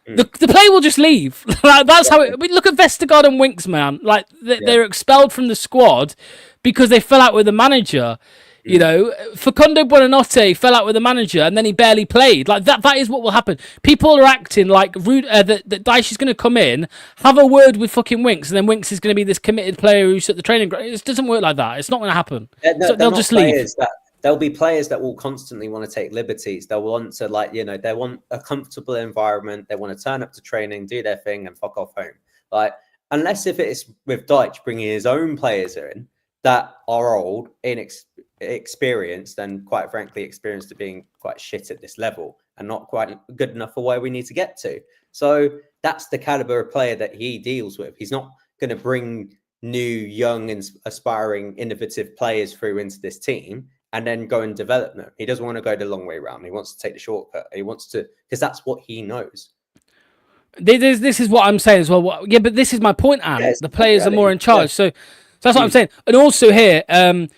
Speaker 3: the player will just leave. That's how look at Vestergaard and Winks, man. Like, they're expelled from the squad because they fell out with the manager. Facundo Buonanotte fell out with the manager and then he barely played. Like, that is what will happen. People are acting like that Dyche is going to come in, have a word with fucking Winks, and then Winks is going to be this committed player who's at the training ground. It doesn't work like that. It's not going to happen. They'll just leave.
Speaker 4: There'll be players that will constantly want to take liberties. They'll want to, they want a comfortable environment. They want to turn up to training, do their thing, and fuck off home. Like, unless if it's with Dyche bringing his own players in that are old, inexperienced, and quite frankly experienced at being quite shit at this level and not quite good enough for where we need to get to. So that's the caliber of player that he deals with. He's not going to bring new, young, and aspiring, innovative players through into this team and then go and develop them. He doesn't want to go the long way around. He wants to take the shortcut. He wants to, because that's what he knows.
Speaker 3: This is what I'm saying as well. Yeah, but this is my point, Anne.
Speaker 4: Yes,
Speaker 3: the players are more in charge.
Speaker 4: Yeah.
Speaker 3: So that's what I'm saying. And also here, and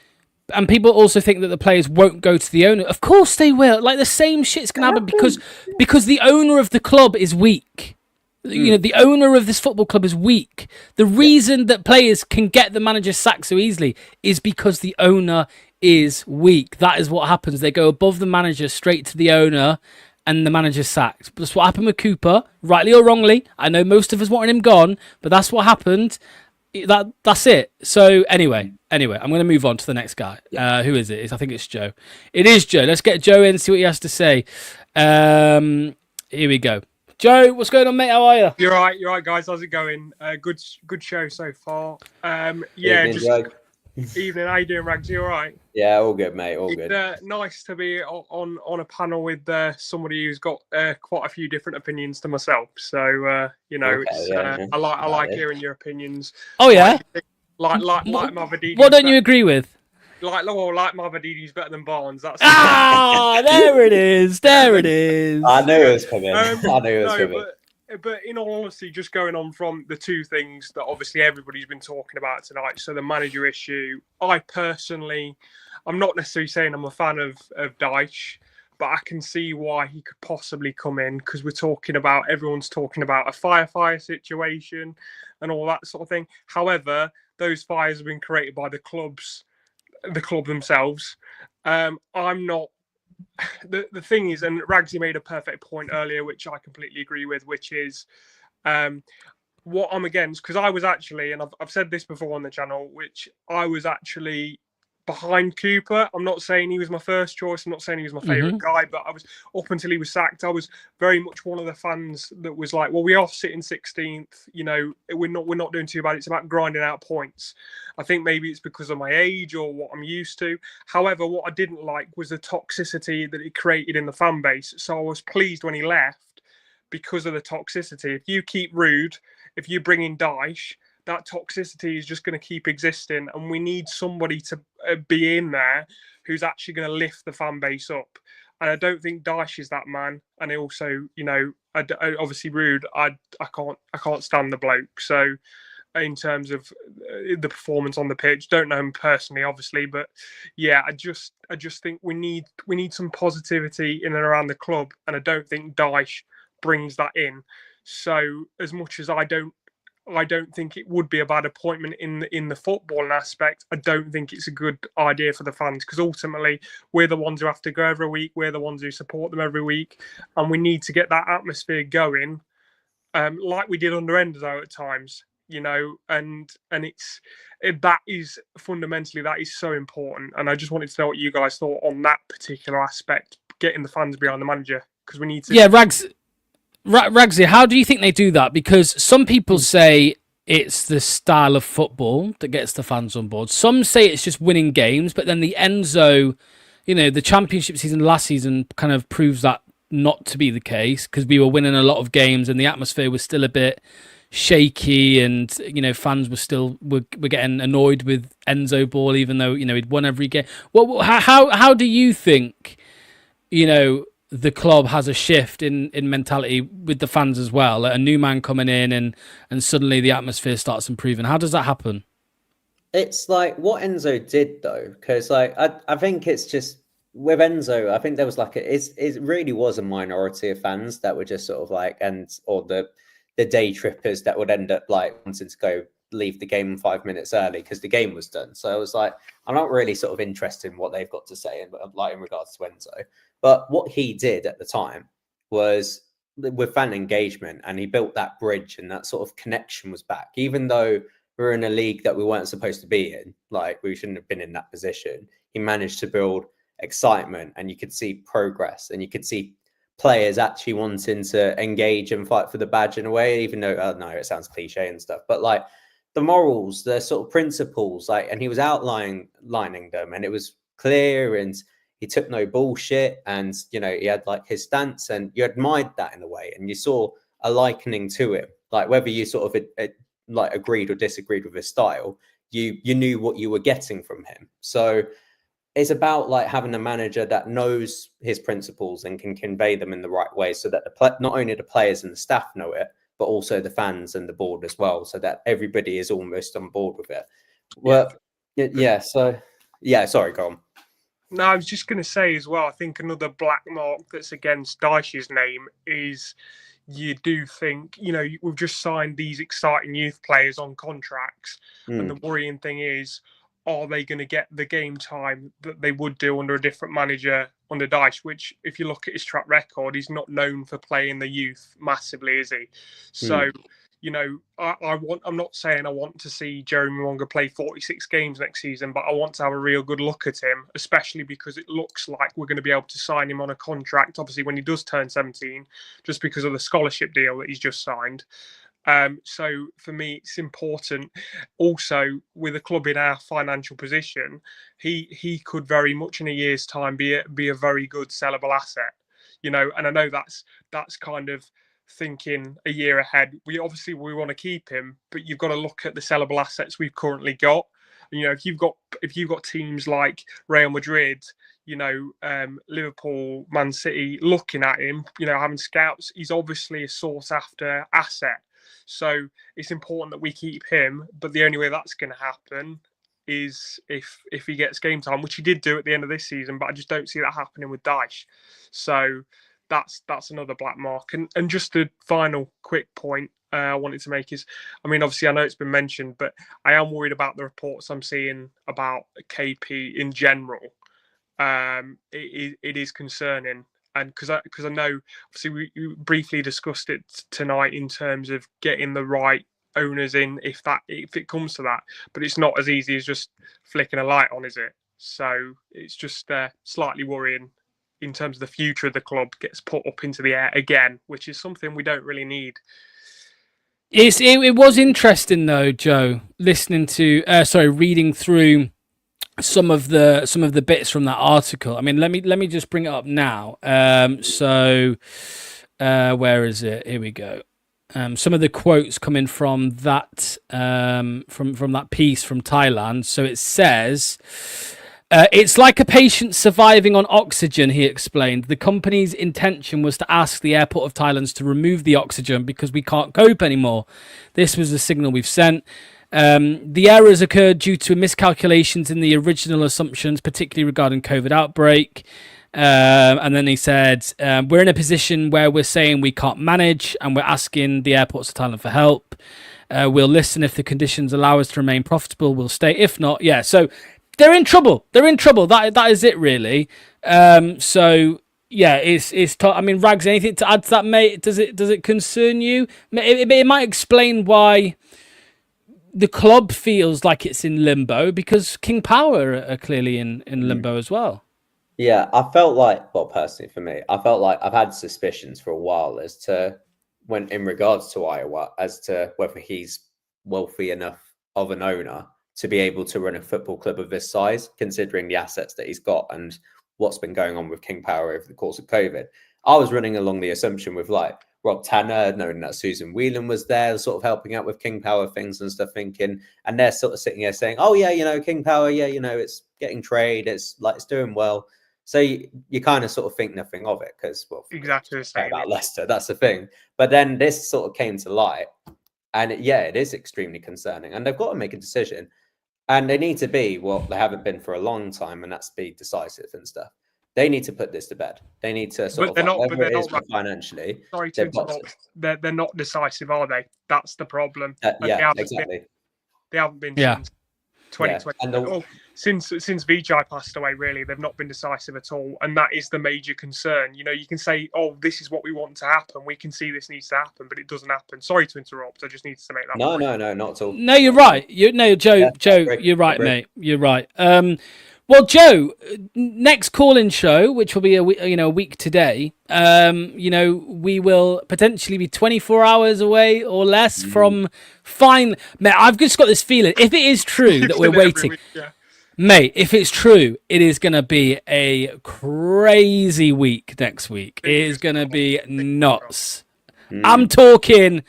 Speaker 3: people also think that the players won't go to the owner. Of course they will. Like, the same shit's going to happen because the owner of the club is weak. The owner of this football club is weak. The reason that players can get the manager sacked so easily is because the owner is weak. That is what happens. They go above the manager straight to the owner and the manager's sacked. That's what happened with Cooper, rightly or wrongly. I know most of us wanted him gone, but that's what happened. That's it. So anyway, I'm going to move on to the next guy. Who is it? I think it's Joe. It is Joe. Let's get Joe in, see what he has to say. Here we go. Joe, what's going on, mate? How are you?
Speaker 8: You're right, guys. How's it going? Good show so far. Evening, how you doing, Rags? You all right?
Speaker 4: Yeah, all good, mate. All good.
Speaker 8: It's nice to be on a panel with somebody who's got quite a few different opinions to myself. So you know,
Speaker 4: Okay,
Speaker 8: it's
Speaker 4: yeah, yeah.
Speaker 8: I like
Speaker 4: Valid.
Speaker 8: hearing your opinions.
Speaker 3: Oh yeah.
Speaker 8: Like Mavadidi's
Speaker 3: What don't you agree with?
Speaker 8: like Mavadidi's better than Barnes. That's
Speaker 3: There it is. There it is.
Speaker 4: I knew it was coming. I knew it was
Speaker 8: no,
Speaker 4: coming.
Speaker 8: but in all honesty, just going on from the two things that obviously everybody's been talking about tonight. So the manager issue. I personally, I'm not necessarily saying I'm a fan of Dyche, but I can see why he could possibly come in because everyone's talking about a fire situation and all that sort of thing. However, those fires have been created by the club themselves. I'm not. The thing is, and Ragsy made a perfect point earlier, which I completely agree with, which is what I'm against, because I was actually, and I've said this before on the channel, which I was actually behind Cooper. I'm not saying he was my first choice. I'm not saying he was my favourite guy, but I was, up until he was sacked, I was very much one of the fans that was like, well, we are sitting 16th. You know, we're not doing too bad. It's about grinding out points. I think maybe it's because of my age or what I'm used to. However, what I didn't like was the toxicity that it created in the fan base. So I was pleased when he left because of the toxicity. If you keep Rude, if you bring in Dyche, that toxicity is just going to keep existing, and we need somebody to be in there who's actually going to lift the fan base up. And I don't think Dyche is that man. And also, you know, obviously Rude, I can't stand the bloke. So in terms of the performance on the pitch, don't know him personally, obviously, but yeah, I just think we need some positivity in and around the club, and I don't think Dyche brings that in. So as much as I don't think it would be a bad appointment in the footballing aspect, I don't think it's a good idea for the fans, because ultimately we're the ones who have to go every week. We're the ones who support them every week, and we need to get that atmosphere going, like we did under Enzo at times. You know, and that is fundamentally, that is so important. And I just wanted to know what you guys thought on that particular aspect, getting the fans behind the manager, because we need to.
Speaker 3: Yeah, Ragsy, how do you think they do that? Because some people say it's the style of football that gets the fans on board. Some say it's just winning games, but then the Enzo, you know, the championship season last season kind of proves that not to be the case, because we were winning a lot of games and the atmosphere was still a bit shaky, and you know, fans were getting annoyed with Enzo Ball, even though, you know, he'd won every game. Well, how do you think, you know, the club has a shift in mentality with the fans as well? Like a new man coming in and suddenly the atmosphere starts improving. How does that happen?
Speaker 4: It's like what Enzo did though, because like I think it's just with Enzo, I think there was like it really was a minority of fans that were just sort of like, or the day trippers that would end up like wanting to go leave the game 5 minutes early because the game was done. So I was like, I'm not really sort of interested in what they've got to say in regards to Enzo. But what he did at the time was with fan engagement, and he built that bridge, and that sort of connection was back. Even though we're in a league that we weren't supposed to be in, like we shouldn't have been in that position, he managed to build excitement, and you could see progress, and you could see players actually wanting to engage and fight for the badge in a way, even though, no, it sounds cliche and stuff, but like the morals, the sort of principles, like, and he was outlining them, and it was clear, and he took no bullshit, and you know, he had like his stance, and you admired that in a way, and you saw a likening to him, like whether you sort of like agreed or disagreed with his style, you knew what you were getting from him. So it's about like having a manager that knows his principles and can convey them in the right way, so that not only the players and the staff know it, but also the fans and the board as well, so that everybody is almost on board with it. Well, yeah. So yeah, sorry, go on.
Speaker 8: No, I was just going to say as well, I think another black mark that's against Dyche's name is, you do think, you know, we've just signed these exciting youth players on contracts. And the worrying thing is, are they going to get the game time that they would do under a different manager under Dyche? Which, if you look at his track record, he's not known for playing the youth massively, is he? So, you know, I'm not saying I want to see Jeremy Wonga play 46 games next season, but I want to have a real good look at him, especially because it looks like we're going to be able to sign him on a contract, obviously, when he does turn 17, just because of the scholarship deal that he's just signed. So for me, it's important. Also, with a club in our financial position, he could very much in a year's time be a very good sellable asset. And I know that's kind of thinking a year ahead. We want to keep him, but you've got to look at the sellable assets we've currently got. If you've got teams like Real Madrid, Liverpool, Man City looking at him, having scouts, he's obviously a sought after asset. So it's important that we keep him, but the only way that's going to happen is if he gets game time, which he did do at the end of this season, but I just don't see that happening with Dyche. So that's another black mark. And just a final quick point I wanted to make is, obviously I know it's been mentioned, but I am worried about the reports I'm seeing about KP in general. It is concerning. And because I know, obviously, we briefly discussed it tonight in terms of getting the right owners in, if it comes to that. But it's not as easy as just flicking a light on, is it? So it's just slightly worrying in terms of the future of the club gets put up into the air again, which is something we don't really need.
Speaker 3: It was interesting though, Joe, reading through some of the bits from that article. Let me just bring it up now. Where is it? Here we go. Some of the quotes coming from that from that piece from Thailand. So it says, it's like a patient surviving on oxygen, he explained. The company's intention was to ask the Airport of Thailand to remove the oxygen because we can't cope anymore. This was the signal we've sent. The errors occurred due to miscalculations in the original assumptions, particularly regarding COVID outbreak. And then he said, we're in a position where we're saying we can't manage and we're asking the airports of Thailand for help. We'll listen if the conditions allow us to remain profitable. We'll stay. If not, yeah. So they're in trouble. That is it, really. So yeah, it's. Rags, anything to add to that, mate? Does it concern you? It might explain why the club feels like it's in limbo, because King Power are clearly in limbo as well.
Speaker 4: Yeah, I felt like, well, personally for me, I felt like I've had suspicions for a while as to when, in regards to Iowa, as to whether he's wealthy enough of an owner to be able to run a football club of this size, considering the assets that he's got and what's been going on with King Power over the course of COVID. I was running along the assumption with like Rob Tanner, knowing that Susan Whelan was there, sort of helping out with King Power things and stuff, thinking, and they're sort of sitting here saying, oh yeah, King Power, yeah, it's getting trade, it's doing well. So you kind of sort of think nothing of it because, well,
Speaker 8: exactly the same
Speaker 4: about Leicester, that's the thing. But then this sort of came to light, and it is extremely concerning, and they've got to make a decision, and they need to be what they haven't been for a long time, and that's be decisive and stuff. They need to put this to bed. They need to sort of whatever it is financially.
Speaker 8: Sorry to interrupt. They're not decisive, are they? That's the problem.
Speaker 4: Exactly.
Speaker 8: They haven't been since 2020.
Speaker 4: Yeah.
Speaker 8: Since Vijay passed away, really, they've not been decisive at all, and that is the major concern. You can say, "Oh, this is what we want to happen. We can see this needs to happen," but it doesn't happen. Sorry to interrupt. I just need to make that.
Speaker 4: No, not at all.
Speaker 3: No, you're right. Joe, you're right, mate. You're right. Well, Joe, next call-in show, which will be a week today, we will potentially be 24 hours away or less from fine. Mate, I've just got this feeling, if it is true that we're waiting, mate, if it's true, it is going to be a crazy week next week. It is going to be nuts. I'm talking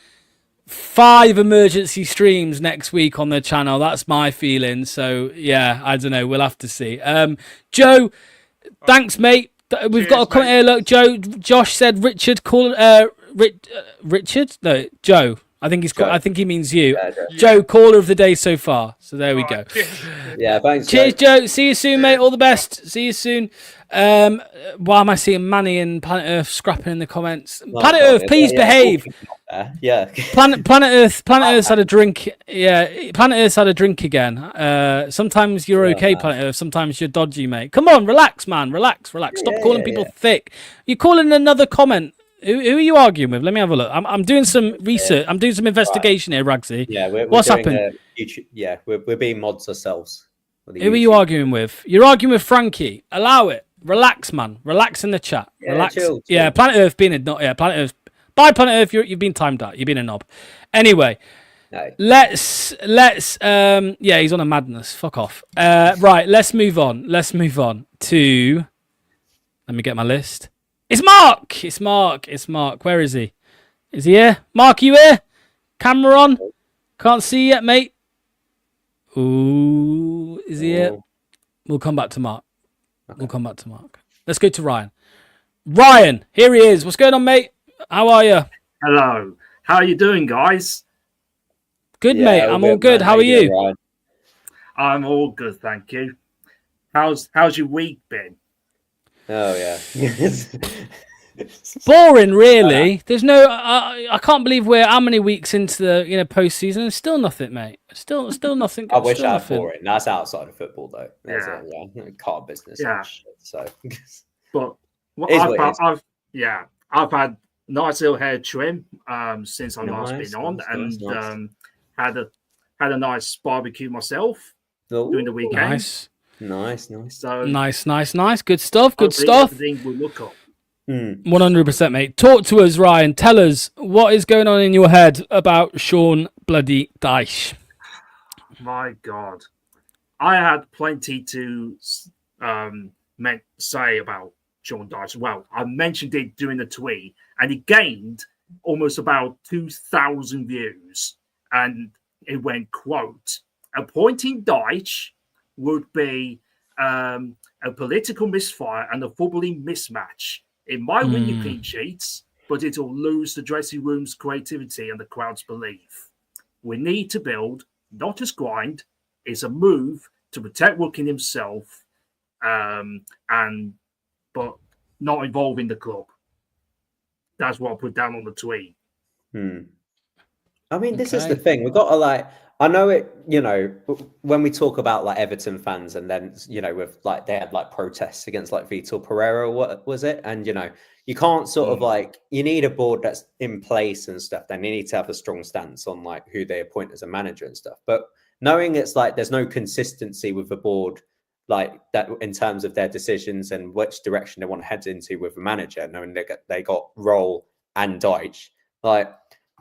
Speaker 3: 5 emergency streams next week on the channel. That's my feeling. So yeah, I don't know. We'll have to see. Joe, thanks, mate. We've got a comment here. Look, Josh said Richard call Richard. No, Joe. I think he's. I think he means you. Yeah, Joe, caller of the day so far. So there we go.
Speaker 4: Yeah, thanks.
Speaker 3: Cheers, Joe. See you soon, mate. All the best. See you soon. Why am I seeing Manny and Planet Earth scrapping in the comments? Planet Earth, please behave.
Speaker 4: Yeah.
Speaker 3: Planet Earth's had a drink. Yeah, Planet Earth's had a drink again. Sometimes you're okay, Planet Earth. Sometimes you're dodgy, mate. Come on, relax, man. Relax. Stop calling people thick. You're calling another comment. Who are you arguing with? Let me have a look. I'm doing some research. I'm doing some investigation here, Ragsy.
Speaker 4: Yeah,
Speaker 3: what's happened?
Speaker 4: We're being mods ourselves.
Speaker 3: Who are you arguing with? You're arguing with Frankie. Allow it. Relax, man. Relax in the chat. Relax.
Speaker 4: Chill.
Speaker 3: Yeah, Planet Earth being Planet Bye, Planet Earth. You've been timed out. You've been a knob. Anyway,
Speaker 4: No.
Speaker 3: let's. Yeah, he's on a madness. Fuck off. Right, let's move on. Let's move on to. Let me get my list. It's Mark. It's Mark. It's Mark. Where is he? Is he here? Mark, you here? Camera on. Can't see yet, mate. Ooh, is he here? We'll come back to Mark. Okay. We'll come back to Mark. Let's go to Ryan. Ryan, here he is. What's going on, mate? How are you?
Speaker 9: Hello. How are you doing, guys?
Speaker 3: Good, mate. I'm all good. How are you?
Speaker 4: Ryan?
Speaker 9: I'm all good, thank you. How's your week been?
Speaker 4: Oh yeah.
Speaker 3: Boring, really. There's no. I can't believe we're how many weeks into the postseason. Still nothing, mate. Still nothing.
Speaker 4: I wish
Speaker 3: still
Speaker 4: I had
Speaker 3: nothing.
Speaker 4: boring. That's outside of football, though. That's
Speaker 9: Yeah.
Speaker 4: Car business.
Speaker 9: Yeah.
Speaker 4: And shit, so.
Speaker 9: But I've had nice little hair trim since I last been on, and had a nice barbecue myself during the weekend.
Speaker 3: Nice.
Speaker 9: So
Speaker 3: Nice. Good stuff. Good stuff.
Speaker 9: Everything will look up.
Speaker 3: 100%, mate. Talk to us, Ryan. Tell us what is going on in your head about Sean bloody Dyche.
Speaker 9: My God, I had plenty to say about Sean Dyche. Well, I mentioned it during the tweet, and it gained almost about 2,000 views. And it went, quote, appointing Dyche would be a political misfire and a footballing mismatch. It might win you clean sheets, but it will lose the dressing room's creativity and the crowd's belief. We need to build, not just grind. It's a move to protect Woking himself, but not involving the club. That's what I put down on the tweet.
Speaker 4: I mean, this is the thing. We've got to I know it, when we talk about Everton fans and then, with they had protests against Vitor Pereira, what was it? And, you can't sort of you need a board that's in place and stuff. Then you need to have a strong stance on who they appoint as a manager and stuff. But knowing it's there's no consistency with the board that in terms of their decisions and which direction they want to head into with the manager, knowing they got Roll and Dyche,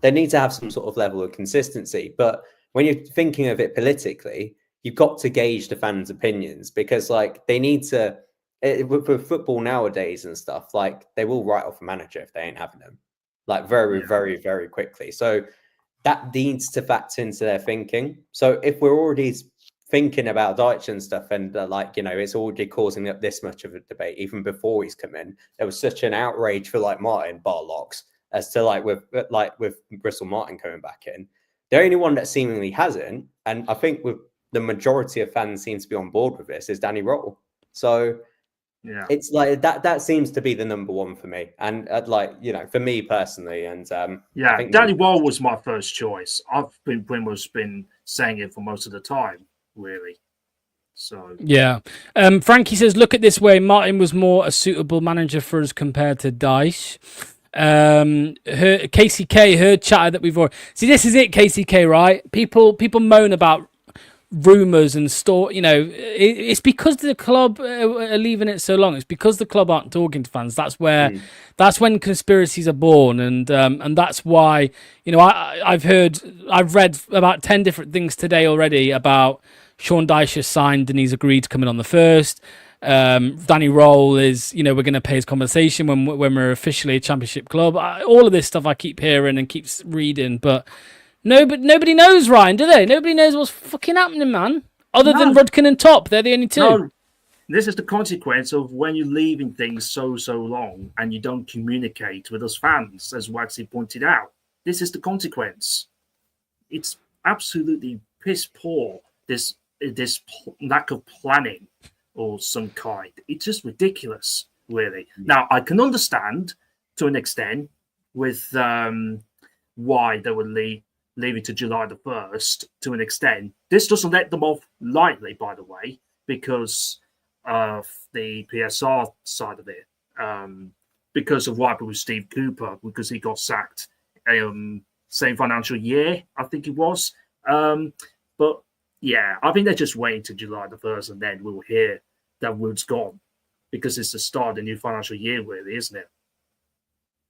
Speaker 4: they need to have some sort of level of consistency. But when you're thinking of it politically, you've got to gauge the fans' opinions because they need to, with football nowadays and stuff, they will write off a manager if they ain't having them, very, very quickly. So that needs to factor into their thinking. So if we're already thinking about Dyche and stuff and it's already causing up this much of a debate, even before he's come in, there was such an outrage for Martin Barlocks as to with Bristol Martin coming back in. The only one that seemingly hasn't, and I think with the majority of fans seems to be on board with this, is Danny Roll. So it's that seems to be the number one for me. And for me personally, and
Speaker 9: I think Danny Roll was my first choice. I've been saying it for most of the time, really. So
Speaker 3: Frankie says, look at this way, Martin was more a suitable manager for us compared to Dyche. KCK, her chatter that we've already see. This is it, KCK, right? People moan about rumors and it's because the club are leaving it so long. It's because the club aren't talking to fans. That's when conspiracies are born, and that's why I've read about 10 different things today already about Sean Dyche has signed and he's agreed to come in on the 1st. Danny Roll is, we're going to pay his compensation when we're officially a championship club. All of this stuff I keep hearing and keeps reading, but nobody knows, Ryan, do they? Nobody knows what's fucking happening, man. Other than Rudkin and Top, they're the only two.
Speaker 9: No, this is the consequence of when you're leaving things so long and you don't communicate with us fans, as Waxy pointed out. This is the consequence. It's absolutely piss poor, this lack of planning or some kind. It's just ridiculous, really. Now, I can understand to an extent with why they would leave it to July the 1st to an extent. This doesn't let them off lightly, by the way, because of the PSR side of it. Because of what happened with Steve Cooper, because he got sacked same financial year, I think it was. But yeah, I think they're just waiting to July the 1st and then we'll hear that Wood's gone because it's the start of the new financial year, really, isn't it?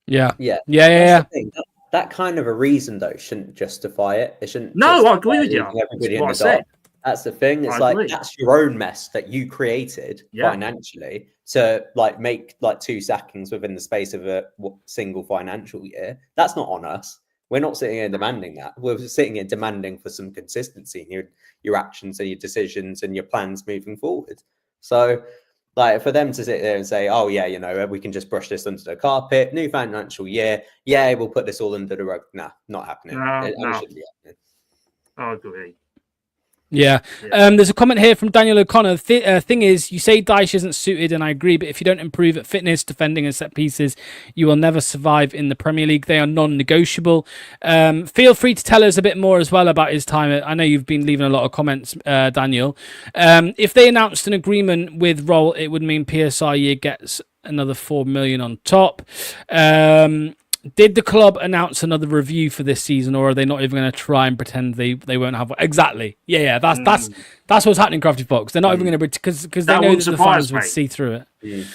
Speaker 3: Yeah.
Speaker 4: Yeah,
Speaker 3: Yeah.
Speaker 4: that's the thing. That kind of a reason though shouldn't justify it. It shouldn't.
Speaker 9: No, I agree
Speaker 4: justify
Speaker 9: with you.
Speaker 4: leaving everybody
Speaker 9: That's
Speaker 4: in
Speaker 9: what
Speaker 4: the
Speaker 9: I
Speaker 4: dark.
Speaker 9: said.
Speaker 4: That's the thing. It's
Speaker 9: I
Speaker 4: like
Speaker 9: agree.
Speaker 4: that's your own mess that you created
Speaker 9: Yeah.
Speaker 4: financially to like make like 2 sackings within the space of a single financial year. That's not on us. We're not sitting here demanding that. We're sitting here demanding for some consistency in your actions and your decisions and your plans moving forward. So, like, for them to sit there and say, "Oh yeah, you know, we can just brush this under the carpet. New financial year, yeah, we'll put this all under the rug." Nah, not happening. It shouldn't be happening.
Speaker 9: I agree.
Speaker 3: Yeah. There's a comment here from Daniel O'Connor. Thing is, you say Dyche isn't suited, and I agree, but if you don't improve at fitness, defending, and set pieces, you will never survive in the Premier League. They are non-negotiable. Feel free to tell us a bit more as well about his time. I know you've been leaving a lot of comments, Daniel. If they announced an agreement with Roll, it would mean PSR year gets another 4 million on top. Did the club announce another review for this season, or are they not even going to try and pretend they won't have one? Exactly. Yeah. That's what's happening, Crafty Fox. They're not even going to because they know that the fans would see through it.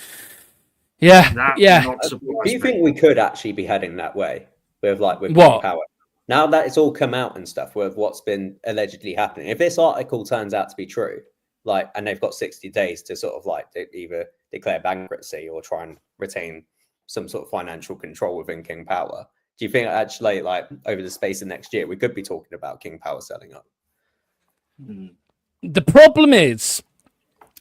Speaker 3: Yeah.
Speaker 4: Do you think we could actually be heading that way with what? King Power? Now that it's all come out and stuff with what's been allegedly happening, if this article turns out to be true, like, and they've got 60 days to sort of like either declare bankruptcy or try and retain some sort of financial control within King Power. Do you think actually, like, over the space of next year, we could be talking about King Power selling up?
Speaker 3: The problem is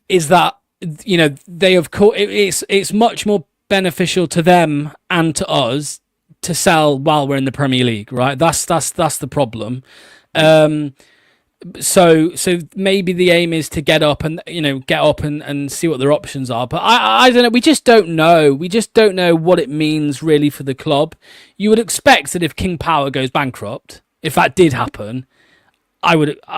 Speaker 3: that, you know, they have it's much more beneficial to them and to us to sell while we're in the Premier League, right? That's the problem. So maybe the aim is to get up and see what their options are. But I don't know. We just don't know. We just don't know what it means really for the club. You would expect that if King Power goes bankrupt, if that did happen,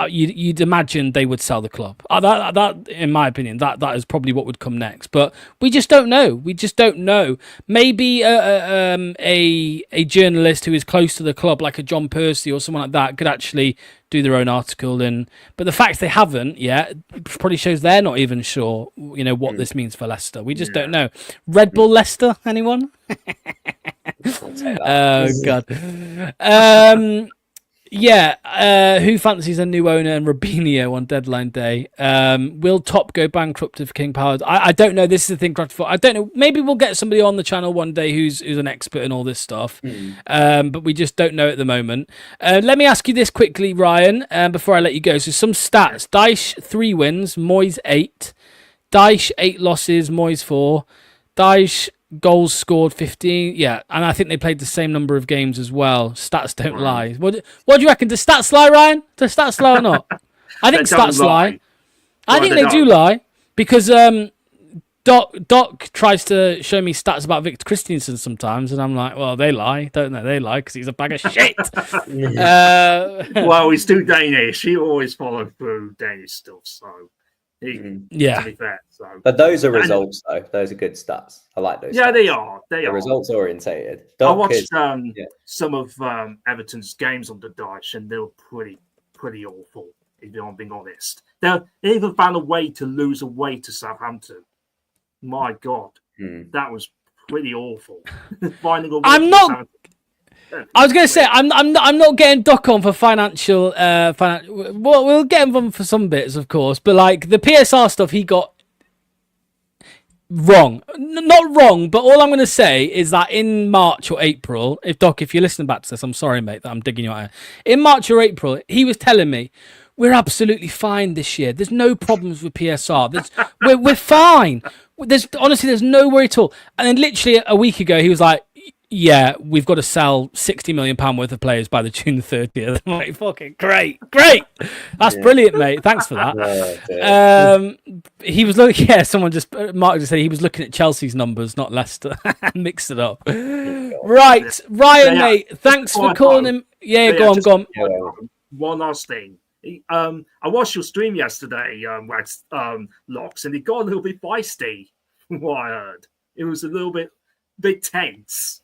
Speaker 3: you'd imagine they would sell the club. That, in my opinion, that is probably what would come next. But we just don't know. We just don't know. Maybe a journalist who is close to the club, like a John Percy or someone like that, could actually do their own article. But the fact they haven't yet probably shows they're not even sure, you know, what this means for Leicester. We just don't know. Red Bull Leicester, anyone? Oh God. Who fancies a new owner and Robinho on deadline day? Will Top go bankrupt if King Power? I don't know. This is the thing. I don't know. Maybe we'll get somebody on the channel one day who's an expert in all this stuff. But we just don't know at the moment. Let me ask you this quickly, Ryan, before I let you go. So some stats: Dyche 3 wins, Moyes 8. Dyche 8 losses, Moyes 4. Dyche goals scored 15. Yeah, and I think they played the same number of games as well. Stats don't lie. What do you reckon? Does stats lie, Ryan? Does stats lie or not? I think stats lie. I think they do lie because Doc tries to show me stats about Victor Christensen sometimes, and I'm like, well, they lie, don't they? They lie because he's a bag of shit.
Speaker 9: Well, he's too Danish. He always followed through Danish stuff, so. To be fair, so.
Speaker 4: But those are results, though. Those are good stats. I like those.
Speaker 9: Yeah,
Speaker 4: stats.
Speaker 9: they are. They're
Speaker 4: results orientated.
Speaker 9: I watched some of Everton's games on the Dyche, and they were pretty awful. If I'm being honest, they even found a way to lose away to Southampton. My God, that was pretty awful. Finding a way I
Speaker 3: was going to say I'm not getting Doc on for financial. Well, we'll get him on for some bits, of course, but like the PSR stuff, he got wrong. Not wrong, but all I'm going to say is that in March or April, if you're listening back to this, I'm sorry, mate, that I'm digging you out here. In March or April, he was telling me we're absolutely fine this year. There's no problems with PSR. We're fine. There's no worry at all. And then literally a week ago, he was like, yeah, we've got to sell £60 million worth of players by the June 30th. I'm like, fucking great. That's brilliant, mate. Thanks for that. He was looking, Mark just said he was looking at Chelsea's numbers, not Leicester. Mixed it up. Right, Ryan, mate, thanks for calling him. Yeah, go on.
Speaker 9: One last thing. I watched your stream yesterday, Locks, and it got a little bit feisty, from what I heard. It was a little bit tense.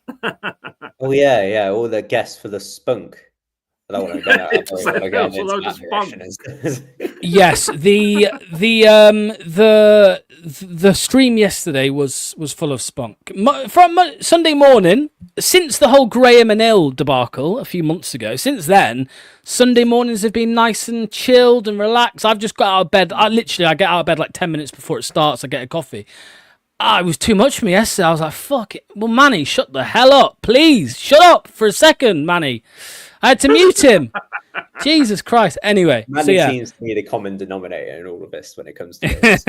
Speaker 4: Oh yeah, all the guests for the spunk. I don't want to go
Speaker 3: Yes, the the stream yesterday was full of spunk. From Sunday morning, since the whole Graham and Hill debacle a few months ago, since then, Sunday mornings have been nice and chilled and relaxed. I've just got out of bed. I get out of bed like 10 minutes before it starts. I get a coffee. It was too much for me yesterday. I was like, fuck it. Well, Manny, shut the hell up. Please, shut up for a second, Manny. I had to mute him. Jesus Christ. Anyway,
Speaker 4: Manny seems to be the common denominator in all of this when it comes to this.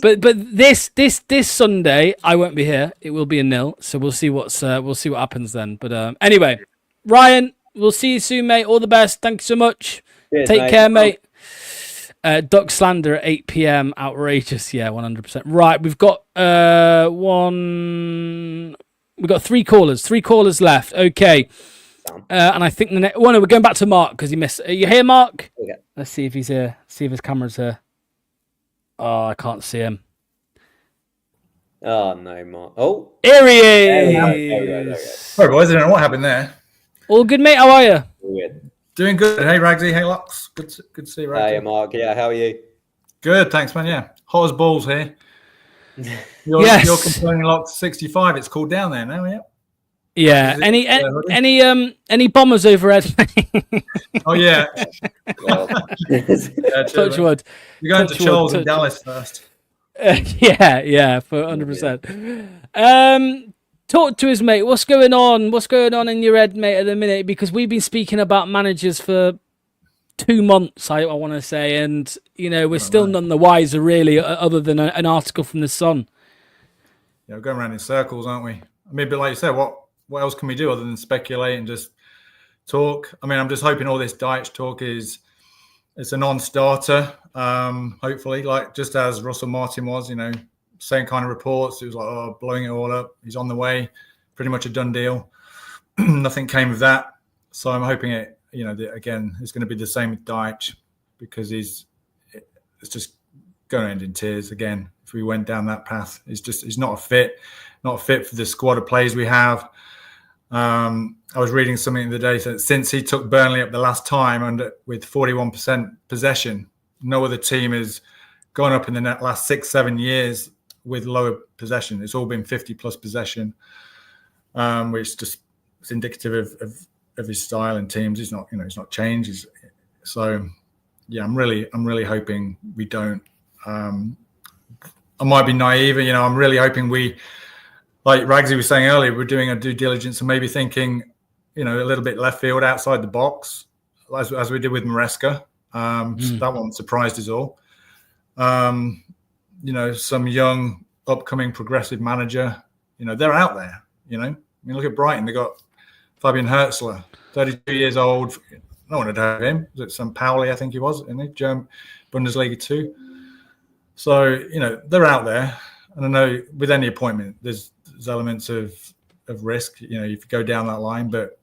Speaker 3: but this Sunday I won't be here. It will be a 0. So we'll see what happens then. But anyway, Ryan, we'll see you soon, mate. All the best. Thank you so much.
Speaker 4: Cheers,
Speaker 3: Take care, mate. Duck slander at 8 p.m. Outrageous. Yeah, 100%. Right, we've got We've got 3 callers. 3 callers left. Okay. And I think the next one, we're going back to Mark because he missed. Are you here, Mark?
Speaker 4: Yeah.
Speaker 3: Let's see if he's here. See if his camera's here. Oh, I can't see him.
Speaker 4: Oh no, Mark. Oh,
Speaker 3: here he is.
Speaker 10: Sorry, boys. I don't know what happened there.
Speaker 3: All good, mate. How are you?
Speaker 4: Weird.
Speaker 10: Doing good. Hey, Ragsy. Hey, Lux. Good to see you, Ragsy.
Speaker 4: Hey, Mark. Yeah, how are you?
Speaker 10: Good, thanks, man. Yeah, hot as balls here. You're complaining Lux 65. It's cooled down there now, yeah.
Speaker 3: Yeah. Any bombers overhead?
Speaker 10: Oh yeah.
Speaker 3: Touch wood.
Speaker 10: You're going to Charles and Dallas first.
Speaker 3: Yeah, for 100%. Talk to us, mate. What's going on? What's going on in your head, mate, at the minute? Because we've been speaking about managers for 2 months, I want to say, and we're still none the wiser, really, other than an article from the Sun.
Speaker 10: Yeah, we're going around in circles, aren't we? I mean, but like you said, what else can we do other than speculate and just talk? I mean, I'm just hoping all this Dyche talk it's a non-starter. Hopefully, like just as Russell Martin was, same kind of reports. It was like, blowing it all up. He's on the way, pretty much a done deal. Nothing came of that. So I'm hoping again, it's going to be the same with Dyche because it's just going to end in tears again if we went down that path. He's not a fit for the squad of players we have. I was reading something the other day that since he took Burnley up the last time and with 41% possession, no other team has gone up in the last 6-7 years with lower possession. It's all been 50+ possession, which just is indicative of his style and teams. He's not not changed. So yeah, I'm really hoping we don't. I might be naive, I'm really hoping we, like Ragsy was saying earlier, we're doing a due diligence and maybe thinking, a little bit left field, outside the box, as we did with Maresca. That one surprised us all. Some young, upcoming progressive manager, they're out there, I mean, look at Brighton. They got Fabian Hertzler, 32 years old. No one had heard of him. Was it St. Pauli, I think he was, in the German Bundesliga 2. So, they're out there. And I know with any appointment, there's elements of risk, if you go down that line. But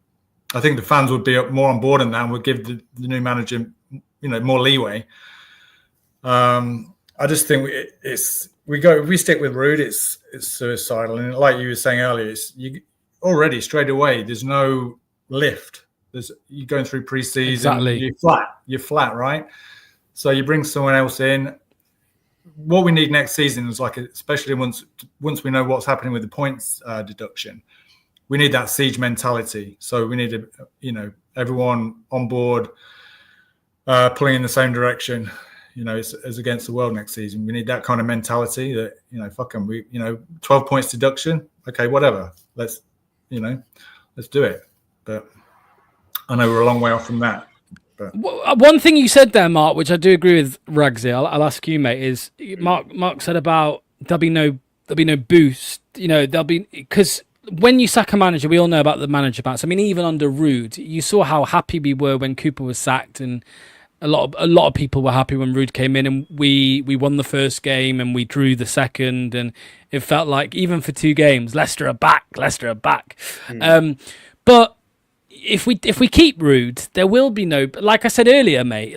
Speaker 10: I think the fans would be more on board on that and would give the new manager, more leeway. I just think we stick with Ruud, it's suicidal. And like you were saying earlier, already straight away, there's no lift. You're going through pre-season, exactly. You're flat, right? So you bring someone else in. What we need next season is especially once we know what's happening with the points deduction, we need that siege mentality. So we need everyone on board, pulling in the same direction. As against the world next season, we need that kind of mentality that fuck them. 12 points deduction. Okay, whatever. Let's do it. But I know we're a long way off from that. But
Speaker 3: one thing you said there, Mark, which I do agree with, Ragsy, I'll ask you, mate, is Mark said about there'll be no boost. There'll be, because when you sack a manager, we all know about the manager bounce. I mean, even under Ruud, you saw how happy we were when Cooper was sacked, and a lot of people were happy when Ruud came in, and we won the first game and we drew the second, and it felt like even for 2 games, Leicester are back. But if we keep Ruud, there will be no, like I said earlier, mate,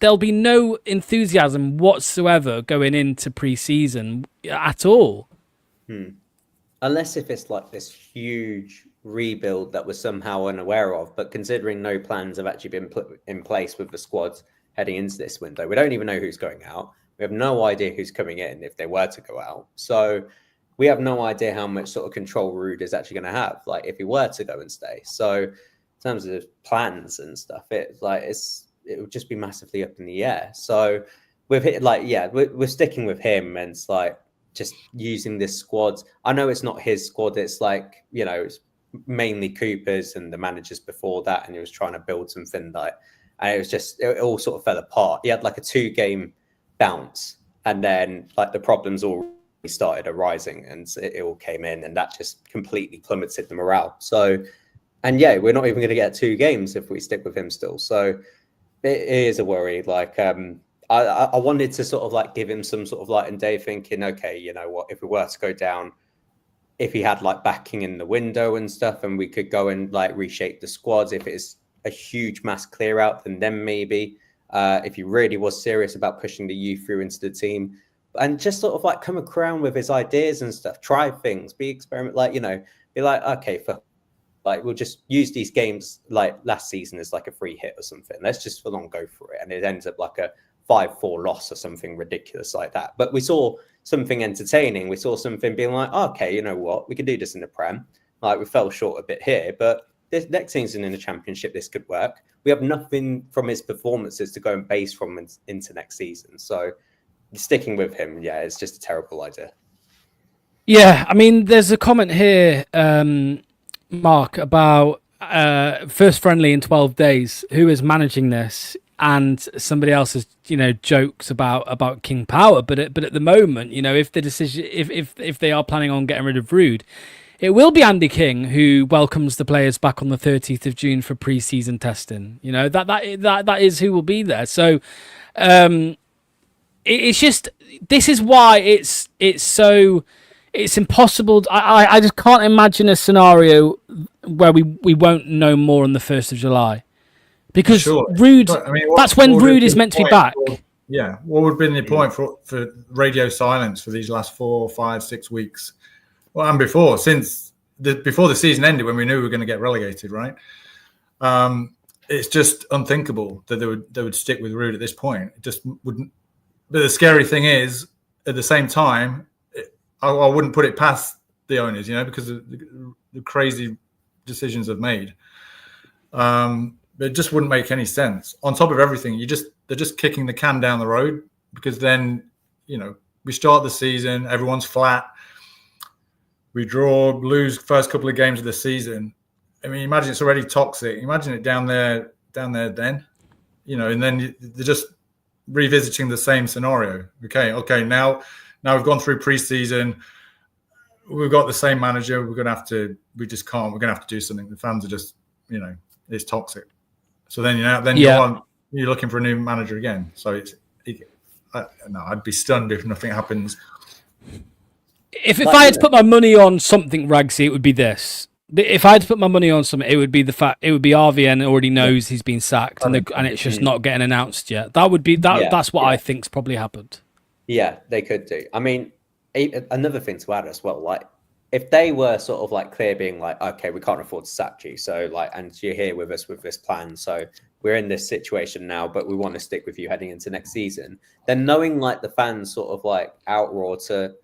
Speaker 3: there'll be no enthusiasm whatsoever going into pre-season at all.
Speaker 4: Unless if it's like this huge rebuild that we're somehow unaware of, but considering no plans have actually been put in place with the squads heading into this window, we don't even know who's going out. We have no idea who's coming in if they were to go out. So we have no idea how much sort of control Ruud is actually going to have, like if he were to go and stay. So in terms of plans and stuff, it would just be massively up in the air. So we've hit we're sticking with him, and it's like just using this squad. I know it's not his squad. It's like, it's mainly Cooper's and the managers before that, and he was trying to build something and it all sort of fell apart. He had like a 2-game bounce, and then like the problems all started arising, and it all came in, and that just completely plummeted the morale. So, and we're not even going to get 2 games if we stick with him still. So it is a worry. Like, I wanted to sort of like give him some sort of light and day, thinking, okay, you know what, if we were to go down, if he had like backing in the window and stuff, and we could go and like reshape the squads, if it's a huge mass clear out, then maybe if he really was serious about pushing the youth through into the team, and just sort of like come around with his ideas and stuff, try things, be experiment, like, be like, okay, we'll just use these games like last season as like a free hit or something. Let's just full on go for it. And it ends up like a 5-4 loss or something ridiculous like that. But we saw something entertaining. We saw something being like, okay, you know what, we could do this in the Prem. Like, we fell short a bit here, but this next season in the Championship, this could work. We have nothing from his performances to go and base from into next season. So sticking with him, it's just a terrible idea.
Speaker 3: Yeah, I mean, there's a comment here, Mark, about first friendly in 12 days. Who is managing this? And somebody else has, jokes about King Power. But at the moment, if the decision, if they are planning on getting rid of Ruud, it will be Andy King who welcomes the players back on the 30th of June for pre-season testing. That is who will be there. So it's just, this is why it's impossible. I just can't imagine a scenario where we won't know more on the 1st of July. Because Ruud, that's when Ruud is meant to be back.
Speaker 10: What would have been the point for radio silence for these last 4, 5, 6 weeks? Well, and before the season ended, when we knew we were going to get relegated, right? It's just unthinkable that they would stick with Ruud at this point. It just wouldn't. But the scary thing is, at the same time, I wouldn't put it past the owners, because of the crazy decisions they've made. It just wouldn't make any sense. On top of everything, they're just kicking the can down the road, because then, we start the season, everyone's flat. We lose first couple of games of the season. I mean, imagine it's already toxic. Imagine it down there then, and then they're just revisiting the same scenario. Okay, now we've gone through pre-season. We've got the same manager. We're going to have to do something. The fans are just, it's toxic. So then, you're looking for a new manager again. So I'd be stunned if nothing happens.
Speaker 3: If I had to put my money on something, Ragsy, it would be this. If I had to put my money on something, it would be RVN already knows he's been sacked, and it's just not getting announced yet. That would be that. That's what I think's probably happened.
Speaker 4: Yeah, they could do. I mean, another thing to add as well, like, if they were sort of like clear, being like, okay, we can't afford to sack you, so like, and you're here with us with this plan, so we're in this situation now, but we want to stick with you heading into next season, then knowing like the fans sort of like outroar to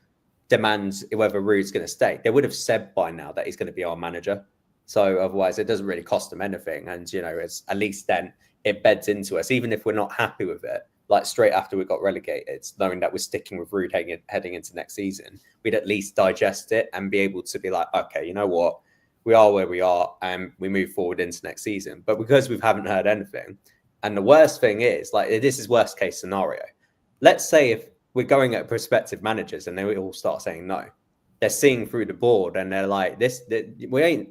Speaker 4: demand whether Ruud's going to stay, they would have said by now that he's going to be our manager. So otherwise, it doesn't really cost them anything, and it's at least then it beds into us, even if we're not happy with it. Like, straight after we got relegated, knowing that we're sticking with Ruud heading into next season, we'd at least digest it and be able to be like, okay, you know what? We are where we are, and we move forward into next season. But because we haven't heard anything, and the worst thing is, like, this is worst case scenario. Let's say if we're going at prospective managers and they all start saying no, they're seeing through the board and they're like, we ain't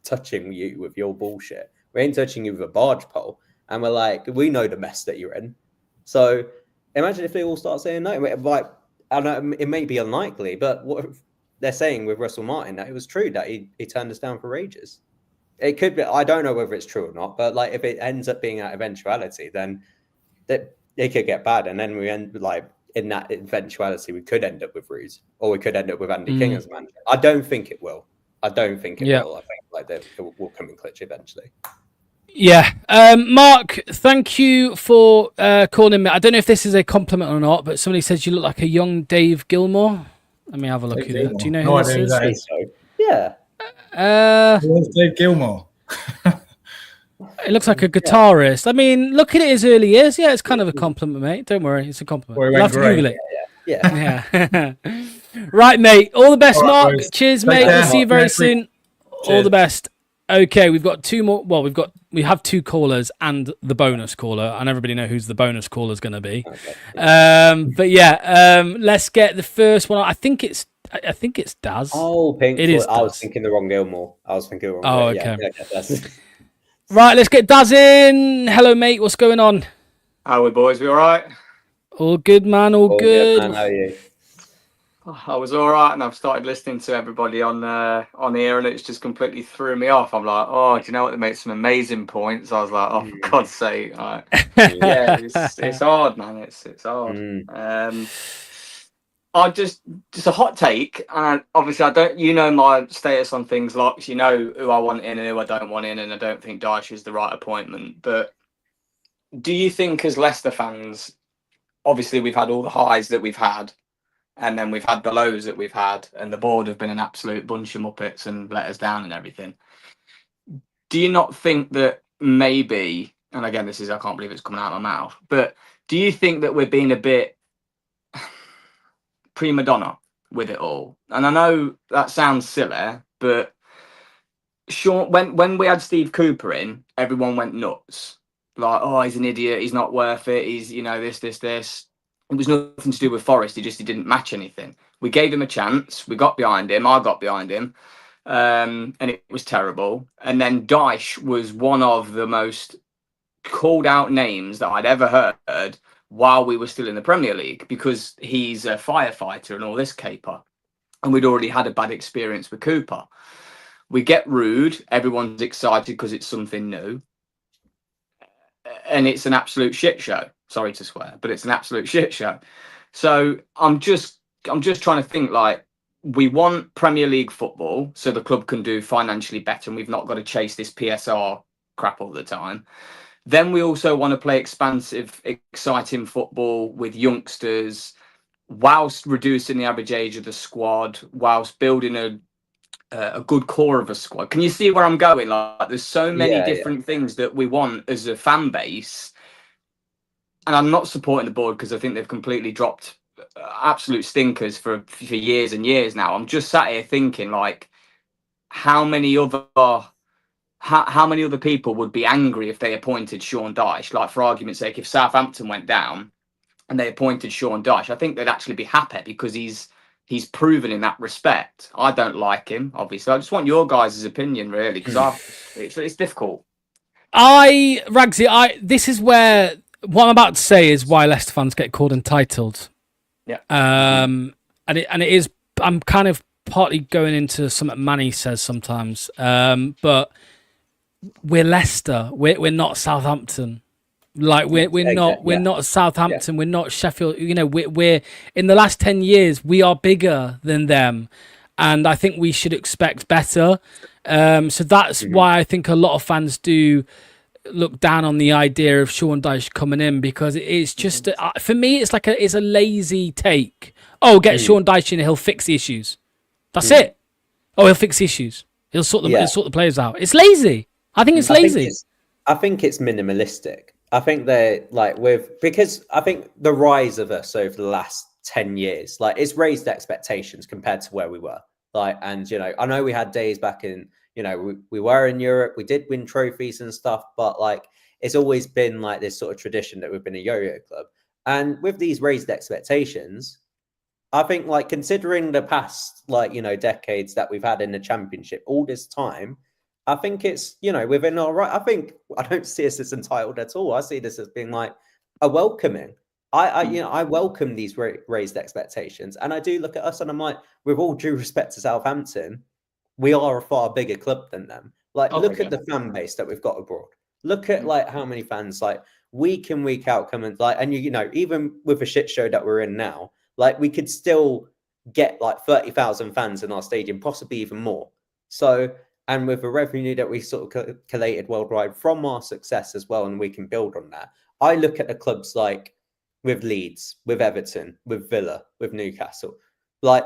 Speaker 4: touching you with your bullshit. We ain't touching you with a barge pole. And we're like, we know the mess that you're in. So imagine if they all start saying no. Like, I know it may be unlikely, but what if they're saying with Russell Martin that it was true that he turned us down for ages? It could be. I don't know whether it's true or not, but like, if it ends up being that eventuality, then that it could get bad, and then we end like in that eventuality, we could end up with Ruud, or we could end up with Andy King as manager. I don't think it will. I don't think it will. I think like it will come in clutch eventually.
Speaker 3: Yeah. Mark, thank you for calling me. I don't know if this is a compliment or not, but somebody says you look like a young Dave Gilmore. Let me have a look
Speaker 10: Dave
Speaker 3: at that. Do you know
Speaker 10: Gilmore.
Speaker 3: who
Speaker 10: No
Speaker 3: this
Speaker 10: idea who
Speaker 3: is?
Speaker 10: that is.
Speaker 4: Yeah.
Speaker 10: Who is Dave Gilmore?
Speaker 3: It looks like a guitarist. I mean, look at it as early years. Yeah, it's kind of a compliment, mate. Don't worry, it's a compliment.
Speaker 10: Well, he
Speaker 3: You'll
Speaker 10: went
Speaker 3: have to Google
Speaker 10: great.
Speaker 3: it.
Speaker 4: Yeah.
Speaker 3: Yeah. Right, mate. All the best,
Speaker 10: All right,
Speaker 3: Mark.
Speaker 10: boys.
Speaker 3: Cheers,
Speaker 10: Take
Speaker 3: mate.
Speaker 10: care.
Speaker 3: We'll see you very
Speaker 10: Next week.
Speaker 3: soon. All
Speaker 10: Cheers.
Speaker 3: the best. Okay, we've got two more. Well, we have two callers and the bonus caller, and everybody know who's the bonus caller is going to be.
Speaker 4: Okay.
Speaker 3: But yeah, let's get the first one. I think it's Daz.
Speaker 4: Oh, Pink
Speaker 3: It
Speaker 4: Floyd.
Speaker 3: is
Speaker 4: I was
Speaker 3: Daz.
Speaker 4: thinking the wrong Gilmore. I was thinking the wrong.
Speaker 3: Oh,
Speaker 4: Yeah,
Speaker 3: okay.
Speaker 4: that's...
Speaker 3: Right, let's get Daz in. Hello, mate. What's going on?
Speaker 11: How are we, boys? We all right?
Speaker 3: All good, man. All good.
Speaker 4: Man, how are you?
Speaker 11: I was all right, and I've started listening to everybody on here, and it's just completely threw me off. I'm like, oh, do you know what? They make some amazing points. I was like, oh, for God's sake! Like, yeah, it's hard, man. It's hard. I just a hot take, and obviously I don't. You know my status on things, Locks. You know who I want in and who I don't want in, and I don't think Dyche is the right appointment. But do you think, as Leicester fans, obviously we've had all the highs that we've had, and then we've had the lows that we've had, and the board have been an absolute bunch of muppets and let us down and everything. Do you not think that maybe, and again, I can't believe it's coming out of my mouth, but do you think that we're being a bit prima donna with it all? And I know that sounds silly, but Sean, when we had Steve Cooper in, everyone went nuts. Like, oh, he's an idiot, he's not worth it, he's, this. It was nothing to do with Forest. He didn't match anything. We gave him a chance. We got behind him. I got behind him. And it was terrible. And then Dyche was one of the most called out names that I'd ever heard while we were still in the Premier League, because he's a firefighter and all this caper. And we'd already had a bad experience with Cooper. We get Rude. Everyone's excited because it's something new. And it's an absolute shit show. Sorry to swear, but it's an absolute shit show. So I'm just trying to think, like, we want Premier League football so the club can do financially better, and we've not got to chase this PSR crap all the time. Then we also want to play expansive, exciting football with youngsters, whilst reducing the average age of the squad, whilst building a good core of a squad. Can you see where I'm going? Like, there's so many different things that we want as a fan base. And I'm not supporting the board because I think they've completely dropped absolute stinkers for years and years now. I'm just sat here thinking, like, how many other people would be angry if they appointed Sean Dyche? Like, for argument's sake, if Southampton went down and they appointed Sean Dyche, I think they'd actually be happy because he's proven in that respect. I don't like him, obviously. I just want your guys' opinion, really, because it's difficult.
Speaker 3: Ragsy, this is where what I'm about to say is why Leicester fans get called entitled.
Speaker 11: Yeah.
Speaker 3: And it is. I'm kind of partly going into something Manny says sometimes. But we're Leicester. We're not Southampton. Like we're not Southampton. We're not Sheffield. We're in the last 10 years we are bigger than them, and I think we should expect better. So that's why I think a lot of fans do look down on the idea of Sean Dyche coming in, because it's just for me it's like it's a lazy take. Oh, get Sean Dyche in, he'll fix the issues. That's it. Oh, he'll fix the issues. He'll sort the players out. It's lazy. I think it's lazy.
Speaker 4: I think it's minimalistic. I think they're like because I think the rise of us over the last 10 years, like, it's raised expectations compared to where we were. Like, and I know we had days back in, we were in Europe, we did win trophies and stuff, but like, it's always been like this sort of tradition that we've been a yo-yo club. And with these raised expectations, I think, like, considering the past, like, decades that we've had in the Championship all this time, I think it's, within our right. I don't see us as entitled at all. I see this as being like a welcoming. I welcome these raised expectations, and I do look at us and I'm like, with all due respect to Southampton, we are a far bigger club than them. Like, look at the fan base that we've got abroad. Look at like how many fans, like, week in, week out come and like, and even with the shit show that we're in now, like, we could still get like 30,000 fans in our stadium, possibly even more. So and with the revenue that we sort of collated worldwide from our success as well, and we can build on that. I look at the clubs like with Leeds, with Everton, with Villa, with Newcastle. Like,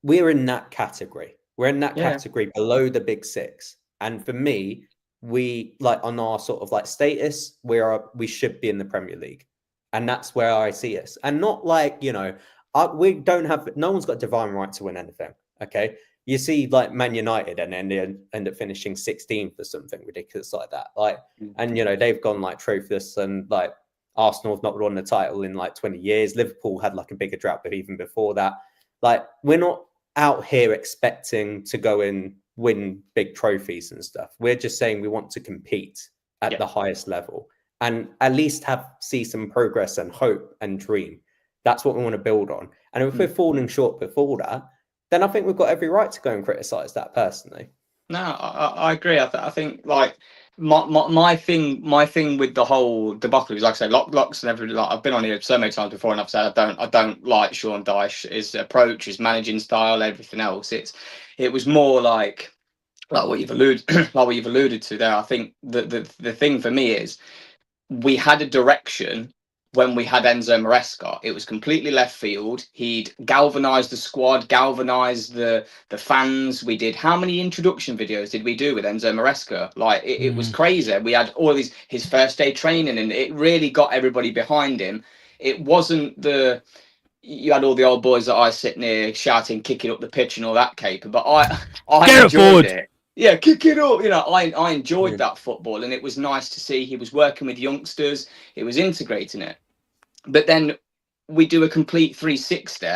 Speaker 4: we're in that category. We're in that category below the big six. And for me, we like on our sort of like status, we should be in the Premier League. And that's where I see us. And not like, you know, we don't have, no one's got divine right to win anything. Okay. You see like Man United and then they end up finishing 16th or something ridiculous like that. Like, and you know, they've gone like trophyless, and like Arsenal have not won the title in like 20 years. Liverpool had like a bigger drought, but even before that, like we're not out here expecting to go and win big trophies and stuff. We're just saying we want to compete at the highest level and at least see some progress and hope and dream. That's what we want to build on. And if we're falling short before that, then I think we've got every right to go and criticize that personally.
Speaker 11: No, I agree. I think like my thing with the whole debacle is, like I say, locks and everything. Like, I've been on here so many times before, and I've said I don't like Sean Dyche, his approach, his managing style, everything else. It was more like what you've alluded to there. I think the thing for me is we had a direction. When we had Enzo Maresca, it was completely left field. He'd galvanized the squad, galvanized the fans. We did, how many introduction videos did we do with Enzo Maresca? Like, it was crazy. We had all his first day training, and it really got everybody behind him. It wasn't you had all the old boys that I sit near shouting, kicking up the pitch and all that caper, but I enjoyed it. Yeah, kick it up. You know, I enjoyed that football, and it was nice to see he was working with youngsters. It was integrating it. But then we do a complete 360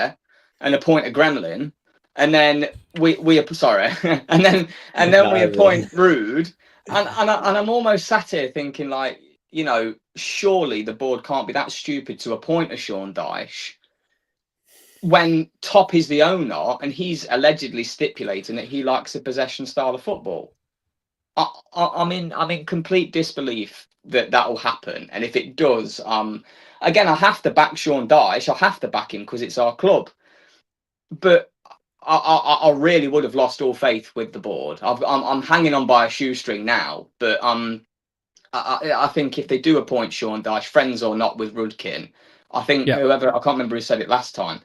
Speaker 11: and appoint a gremlin, and then we sorry, and then we appoint Rude, and I'm almost sat here thinking, like, you know, surely the board can't be that stupid to appoint a Sean Dyche when Top is the owner and he's allegedly stipulating that he likes a possession style of football. I'm in complete disbelief that will happen, and if it does, again, I have to back Sean Dyche. I have to back him because it's our club. But I really would have lost all faith with the board. I'm hanging on by a shoestring now. But I think if they do appoint Sean Dyche, friends or not with Rudkin, I think whoever, I can't remember who said it last time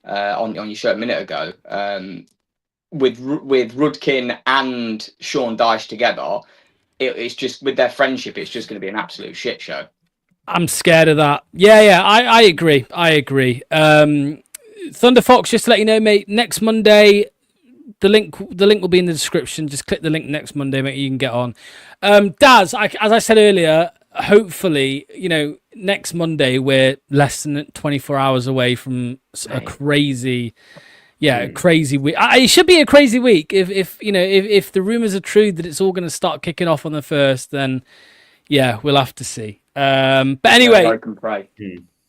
Speaker 11: on your show a minute ago, with Rudkin and Sean Dyche together, it's just, with their friendship, it's just going to be an absolute shit show.
Speaker 3: I'm scared of that. Yeah, I agree. Thunder Fox, just to let you know, mate, next Monday, the link will be in the description. Just click the link next Monday, mate. You can get on. Daz, as I said earlier, hopefully, you know, next Monday we're less than 24 hours away from a crazy. Yeah, crazy week. It should be a crazy week if the rumors are true that it's all going to start kicking off on the 1st. Then, yeah, we'll have to see. But anyway,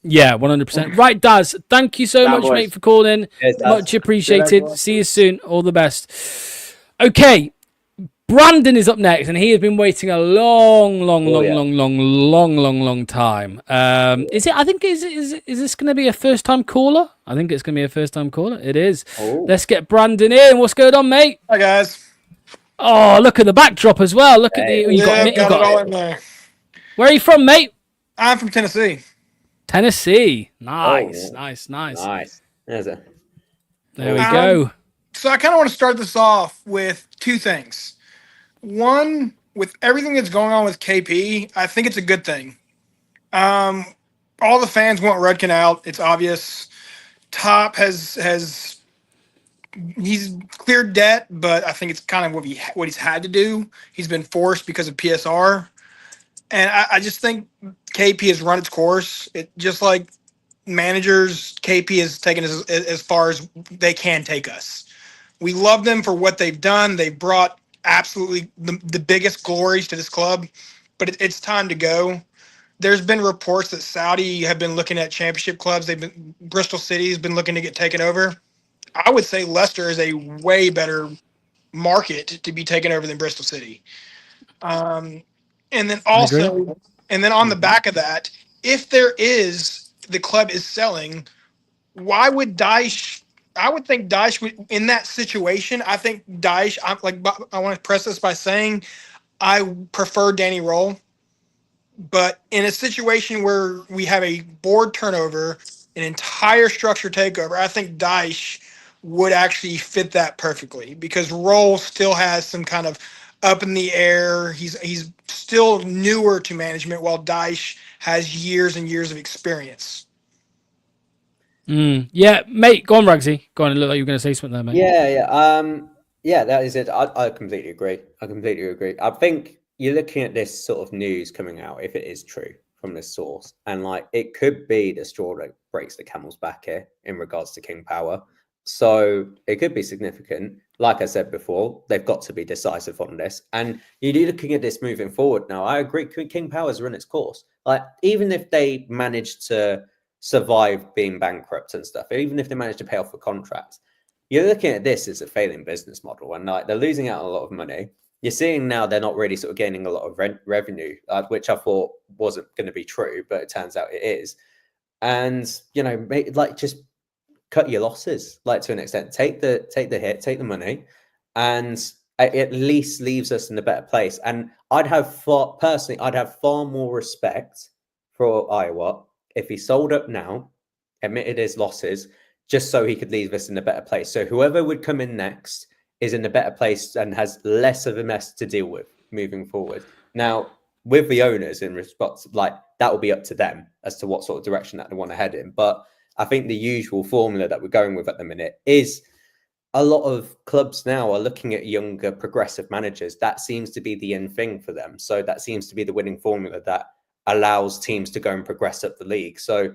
Speaker 3: yeah, 100%. Right, Daz, thank you so much, mate, for calling. Cheers, much appreciated. See you soon. All the best. Okay, Brandon is up next, and he has been waiting a long time. Is it? I think is this going to be a first time caller? I think it's going to be a first time caller. It is. Oh. Let's get Brandon in. What's going on, mate?
Speaker 12: Hi guys.
Speaker 3: Oh, look at the backdrop as well. Look at the.
Speaker 12: Got it all in there.
Speaker 3: Where are you from, mate?
Speaker 12: I'm from Tennessee.
Speaker 3: Tennessee. Nice.
Speaker 4: There's it.
Speaker 3: There we go.
Speaker 12: So I kind of want to start this off with two things. One, with everything that's going on with KP, I think it's a good thing. All the fans want Rudkin out. It's obvious. Top has he's cleared debt, but I think it's kind of what he's had to do. He's been forced because of PSR. And I just think KP has run its course. It just like managers, KP has taken us as far as they can take us. We love them for what they've done. They've brought absolutely the biggest glories to this club, but it's time to go. There's been reports that Saudi have been looking at championship clubs. Bristol City has been looking to get taken over. I would say Leicester is a way better market to be taken over than Bristol City. And then also, on the back of that, if the club is selling, why would Dyche I would think Dyche would, in that situation. I think Dyche. I want to press this by saying I prefer Danny Roll, but in a situation where we have a board turnover, an entire structure takeover, I think Dyche would actually fit that perfectly because Roll still has some kind of up in the air. He's still newer to management, while Dyche has years and years of experience.
Speaker 3: Yeah, mate, go on, Ragsy. Go on. It looked like you were going to say something there, mate.
Speaker 4: Yeah, that is it. I completely agree. I think you're looking at this sort of news coming out, if it is true from this source, and like it could be the straw that breaks the camel's back here in regards to King Power. So it could be significant. Like I said before, they've got to be decisive on this. And you're looking at this moving forward now. I agree. King Power's run its course. Like, even if they manage to survive being bankrupt and stuff, even if they manage to pay off the contracts, you're looking at this as a failing business model. And like they're losing out on a lot of money. You're seeing now they're not really sort of gaining a lot of revenue, which I thought wasn't going to be true, but it turns out it is. And, like just cut your losses, like to an extent, take the hit, take the money, and it at least leaves us in a better place. And I'd have far more respect for Iowa if he sold up now, admitted his losses, just so he could leave us in a better place. So whoever would come in next is in a better place and has less of a mess to deal with moving forward. Now, with the owners in response, like that will be up to them as to what sort of direction that they want to head in. But I think the usual formula that we're going with at the minute is a lot of clubs now are looking at younger, progressive managers. That seems to be the end thing for them. So that seems to be the winning formula that allows teams to go and progress up the league. So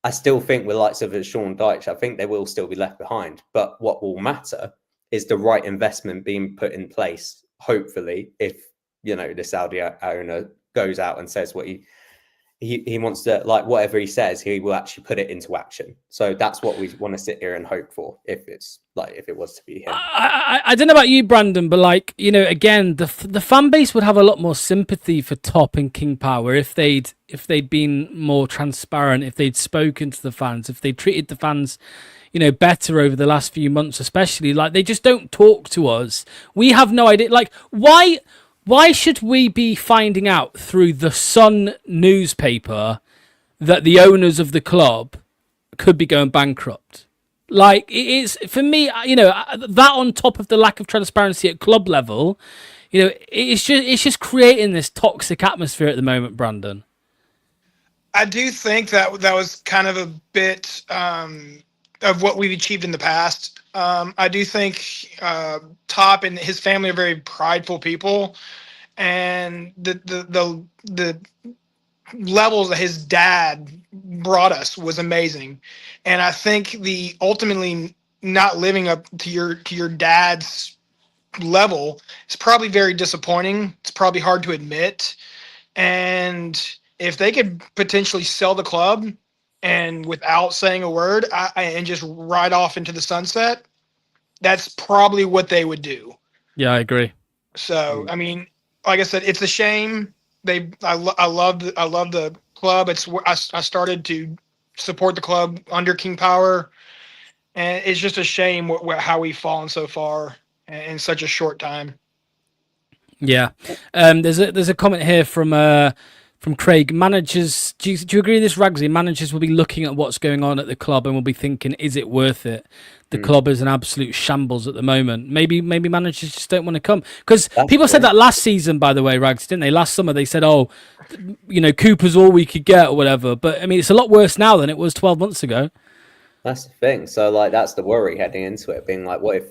Speaker 4: I still think with likes of Sean Dyche, I think they will still be left behind. But what will matter is the right investment being put in place. Hopefully, if the Saudi owner goes out and says what he wants to, like whatever he says, he will actually put it into action. So that's what we want to sit here and hope for. If it was to be him.
Speaker 3: I don't know about you, Brandon, but again, the fan base would have a lot more sympathy for Top and King Power if they'd been more transparent, if they'd spoken to the fans, if they treated the fans, better over the last few months, especially. Like, they just don't talk to us. We have no idea. Like, why should we be finding out through the Sun newspaper that the owners of the club could be going bankrupt? Like, it is, for me, that on top of the lack of transparency at club level, it's just creating this toxic atmosphere at the moment, Brandon.
Speaker 12: I do think that was kind of a bit of what we've achieved in the past. I do think Top and his family are very prideful people, and the levels that his dad brought us was amazing. And I think the ultimately not living up to your dad's level is probably very disappointing. It's probably hard to admit. And if they could potentially sell the club and without saying a word and just ride off into the sunset, that's probably what they would do.
Speaker 3: Yeah, I agree.
Speaker 12: So, I mean, like I said, it's a shame. I love the club. I started to support the club under King Power, and it's just a shame how we've fallen so far in such a short time.
Speaker 3: Yeah, there's a comment here from Craig. Managers, do you agree with this, Ragsy? Managers will be looking at what's going on at the club and will be thinking, is it worth it? The club is an absolute shambles at the moment. Maybe managers just don't want to come. Because people said that last season, by the way, Rags, didn't they? Last summer, they said, Cooper's all we could get or whatever. But, I mean, it's a lot worse now than it was 12 months ago.
Speaker 4: That's the thing. So, like, that's the worry heading into it, being like, what if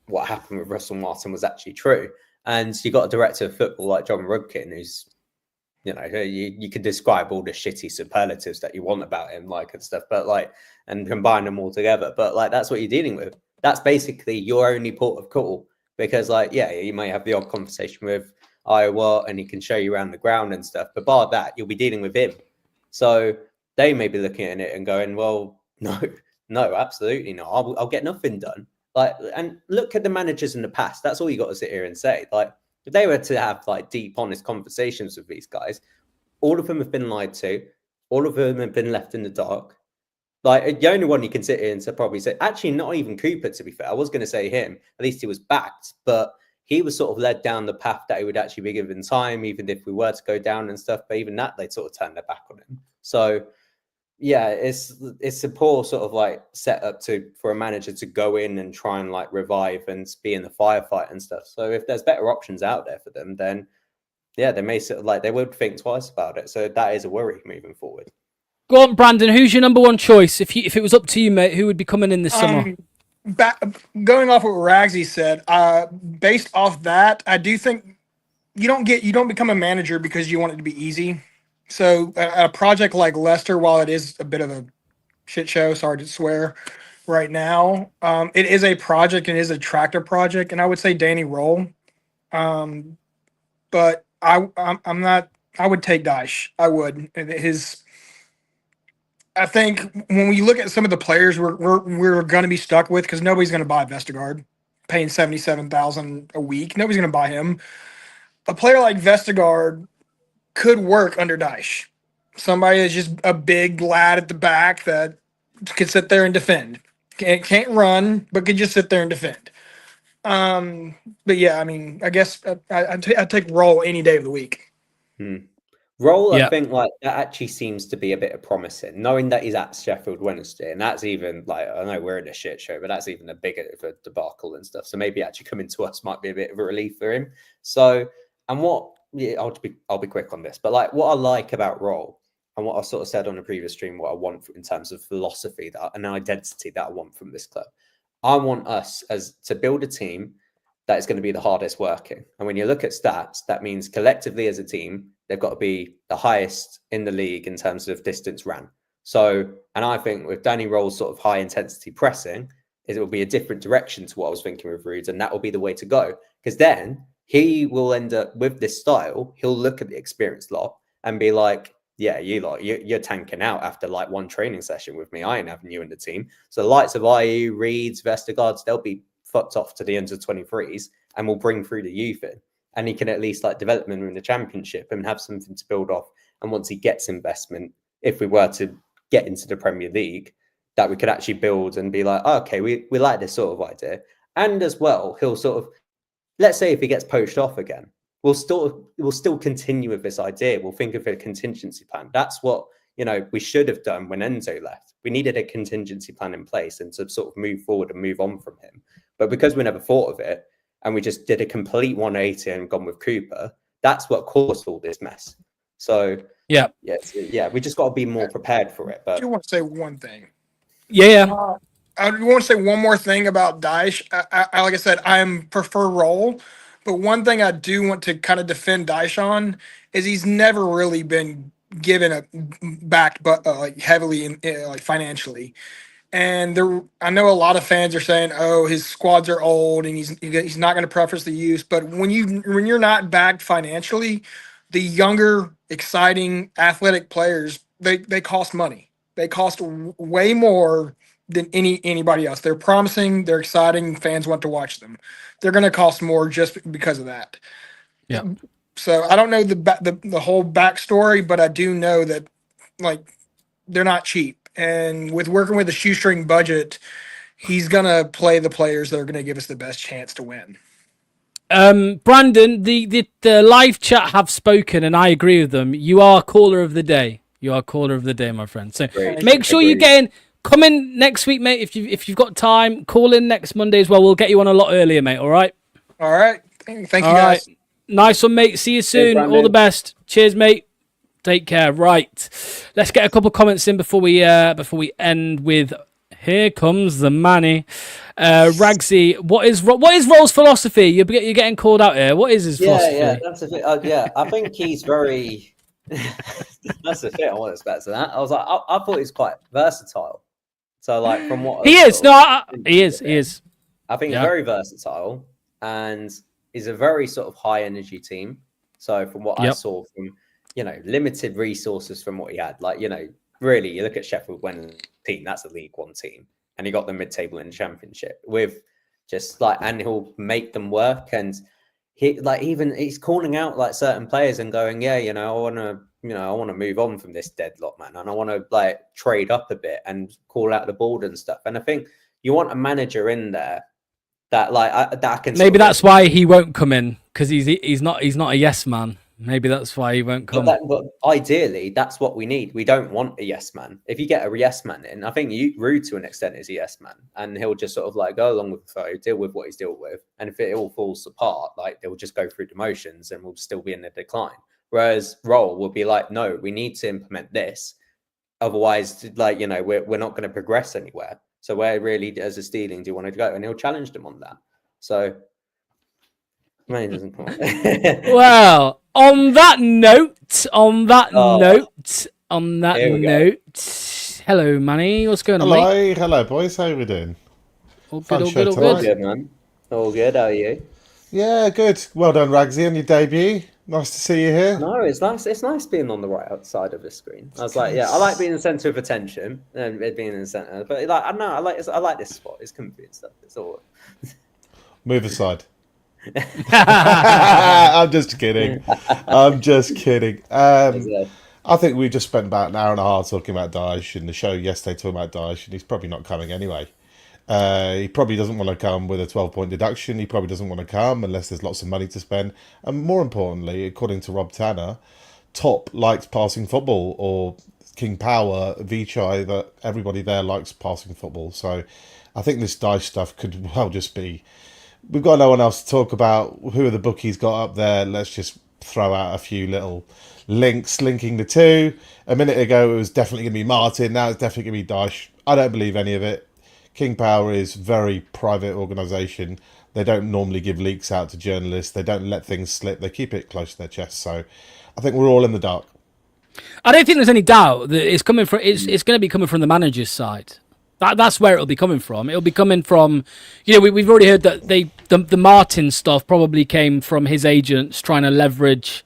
Speaker 4: what happened with Russell Martin was actually true? And you got a director of football like John Rudkin, who's, you can describe all the shitty superlatives that you want about him, like, and stuff, but like, and combine them all together. But like, that's what you're dealing with. That's basically your only port of call, because like, yeah, you may have the odd conversation with Iowa and he can show you around the ground and stuff, but bar that, you'll be dealing with him. So they may be looking at it and going, well, no, absolutely not. I'll get nothing done. Like, and look at the managers in the past. That's all you got to sit here and say. Like, if they were to have like deep, honest conversations with these guys, all of them have been lied to. All of them have been left in the dark. Like the only one you can sit here and probably say, actually, not even Cooper. To be fair, I was going to say him. At least he was backed, but he was sort of led down the path that he would actually be given time, even if we were to go down and stuff. But even that, they sort of turned their back on him. So yeah, it's a poor sort of like setup for a manager to go in and try and like revive and be in the firefight and stuff. So if there's better options out there for them, then yeah, they may sort of like they would think twice about it. So that is a worry moving forward.
Speaker 3: Go on, Brandon. Who's your number one choice? If it was up to you, mate, who would be coming in this summer?
Speaker 12: Going off what Ragsy said, based off that, I do think you don't become a manager because you want it to be easy. So a project like Leicester, while it is a bit of a shit show, sorry to swear, right now, it is a project and it is a tractor project, and I would say Danny Roll. But I'm not. I would take Dyche. I would. I think when we look at some of the players we're going to be stuck with, because nobody's going to buy Vestergaard, paying $77,000 a week. Nobody's going to buy him. A player like Vestergaard could work under Dyche. Somebody that's just a big lad at the back that could sit there and defend. Can't run, but could just sit there and defend. But yeah, I mean, I guess I'd take Roll any day of the week.
Speaker 4: Roll, I think like that actually seems to be a bit of promising, knowing that he's at Sheffield Wednesday, and that's even like I know we're in a shit show, but that's even a bigger of a debacle and stuff. So maybe actually coming to us might be a bit of a relief for him. So, and I'll be quick on this, but like what I like about Roll and what I sort of said on the previous stream, what I want in terms of philosophy, that an identity that I want from this club. I want us to build a team that is going to be the hardest working. And when you look at stats, that means collectively as a team, they've got to be the highest in the league in terms of distance ran. So, and I think with Danny Roll's sort of high intensity pressing, it will be a different direction to what I was thinking with Rudes, and that will be the way to go. Because then he will end up with this style, he'll look at the experienced lot and be like, yeah, you're tanking out after like one training session with me. I ain't having you in the team. So the likes of IU, Reeds, Vestergaards, they'll be fucked off to the under 23s and we'll bring through the youth in. And he can at least like develop them in the championship and have something to build off. And once he gets investment, if we were to get into the Premier League, that we could actually build and be like, oh, okay, we like this sort of idea. And as well, he'll sort of, let's say if he gets poached off again, we'll still continue with this idea. We'll think of a contingency plan. That's what, we should have done when Enzo left. We needed a contingency plan in place and to sort of move forward and move on from him. But because we never thought of it and we just did a complete 180 and gone with Cooper, that's what caused all this mess. So yeah, we just got to be more prepared for it. But
Speaker 12: I do want to say one thing.
Speaker 3: Yeah.
Speaker 12: I want to say one more thing about Dyche. I like I said, I prefer Roll, but one thing I do want to kind of defend Dyche on is he's never really been given backed, but like heavily in like financially. And I know a lot of fans are saying, "Oh, his squads are old, and he's not going to preference the youth." But when you're not backed financially, the younger, exciting, athletic players they cost money. They cost way more than anybody else. They're promising, they're exciting, fans want to watch them. They're going to cost more just because of that.
Speaker 3: Yeah.
Speaker 12: So I don't know the whole backstory, but I do know that like they're not cheap. And with working with a shoestring budget, he's going to play the players that are going to give us the best chance to win.
Speaker 3: Brandon, the live chat have spoken, and I agree with them. You are caller of the day. You are caller of the day, my friend. So make sure you're getting. Come in next week, mate. If you've got time, call in next Monday as well. We'll get you on a lot earlier, mate. All right.
Speaker 12: All right. Thank you, guys.
Speaker 3: Right. Nice one, mate. See you soon. All the best. Cheers, mate. Take care. Right. Let's get a couple of comments in before we end with "Here comes the money." Ragsy, what is Roll's philosophy? You're getting called out here. What is his philosophy?
Speaker 4: Yeah, that's a bit. I think he's very. That's the thing I wasn't expecting that. I was like, I thought he's quite versatile. So like from what
Speaker 3: he is, he is.
Speaker 4: I think he's very versatile, and he's a very sort of high energy team. So from what I saw from limited resources from what he had, like really you look at Sheffield Wednesday team, that's a League One team, and he got them mid-table in the Championship with just like, and he'll make them work. And he's calling out like certain players and going, I want to I want to move on from this deadlock, man, and I want to like trade up a bit and call out the board and stuff. And I think you want a manager in there that that can.
Speaker 3: Maybe that's why he won't come in, because he's not a yes man. Maybe that's why he won't come.
Speaker 4: But ideally, that's what we need. We don't want a yes man. If you get a yes man in, I think Rude to an extent is a yes man, and he'll just sort of like go along with the flow, deal with what he's dealt with, and if it all falls apart, like they'll just go through the motions and we'll still be in the decline. Whereas Roll will be like, no, we need to implement this, otherwise, like we're not going to progress anywhere. So where really, as a Stealing, do you want to go? And he'll challenge them on that. So. Man, doesn't come on.
Speaker 3: Well, on that note, hello, Manny. What's going on, mate?
Speaker 13: Hello, boys. How are we doing?
Speaker 3: All good, all good.
Speaker 4: Man. All good. How are you?
Speaker 13: Yeah, good. Well done, Ragsy, on your debut. Nice to see you here.
Speaker 4: No, it's nice. It's nice being on the right outside of the screen. I was like, yeah, I like being the centre of attention and being in the centre. But like, I know, I like this spot. It's comfy and stuff. It's all.
Speaker 13: Move aside. I'm just kidding. I think we just spent about an hour and a half talking about Daesh, and the show yesterday talking about Daesh, and he's probably not coming anyway. He probably doesn't want to come with a 12-point deduction. He probably doesn't want to come unless there's lots of money to spend. And more importantly, according to Rob Tanner, Top likes passing football, or King Power, Vichai, that everybody there likes passing football. So I think this Daesh stuff could well just be... We've got no one else to talk about. Who are the bookies got up there? Let's just throw out a few little links linking the two. A minute ago, it was definitely going to be Martin. Now it's definitely going to be Daesh. I don't believe any of it. King Power is very private organisation. They don't normally give leaks out to journalists. They don't let things slip. They keep it close to their chest. So I think we're all in the dark.
Speaker 3: I don't think there's any doubt that it's coming from. It's going to be coming from the manager's side. That's where it'll be coming from. It'll be coming from, we've already heard that the Martin stuff probably came from his agents trying to leverage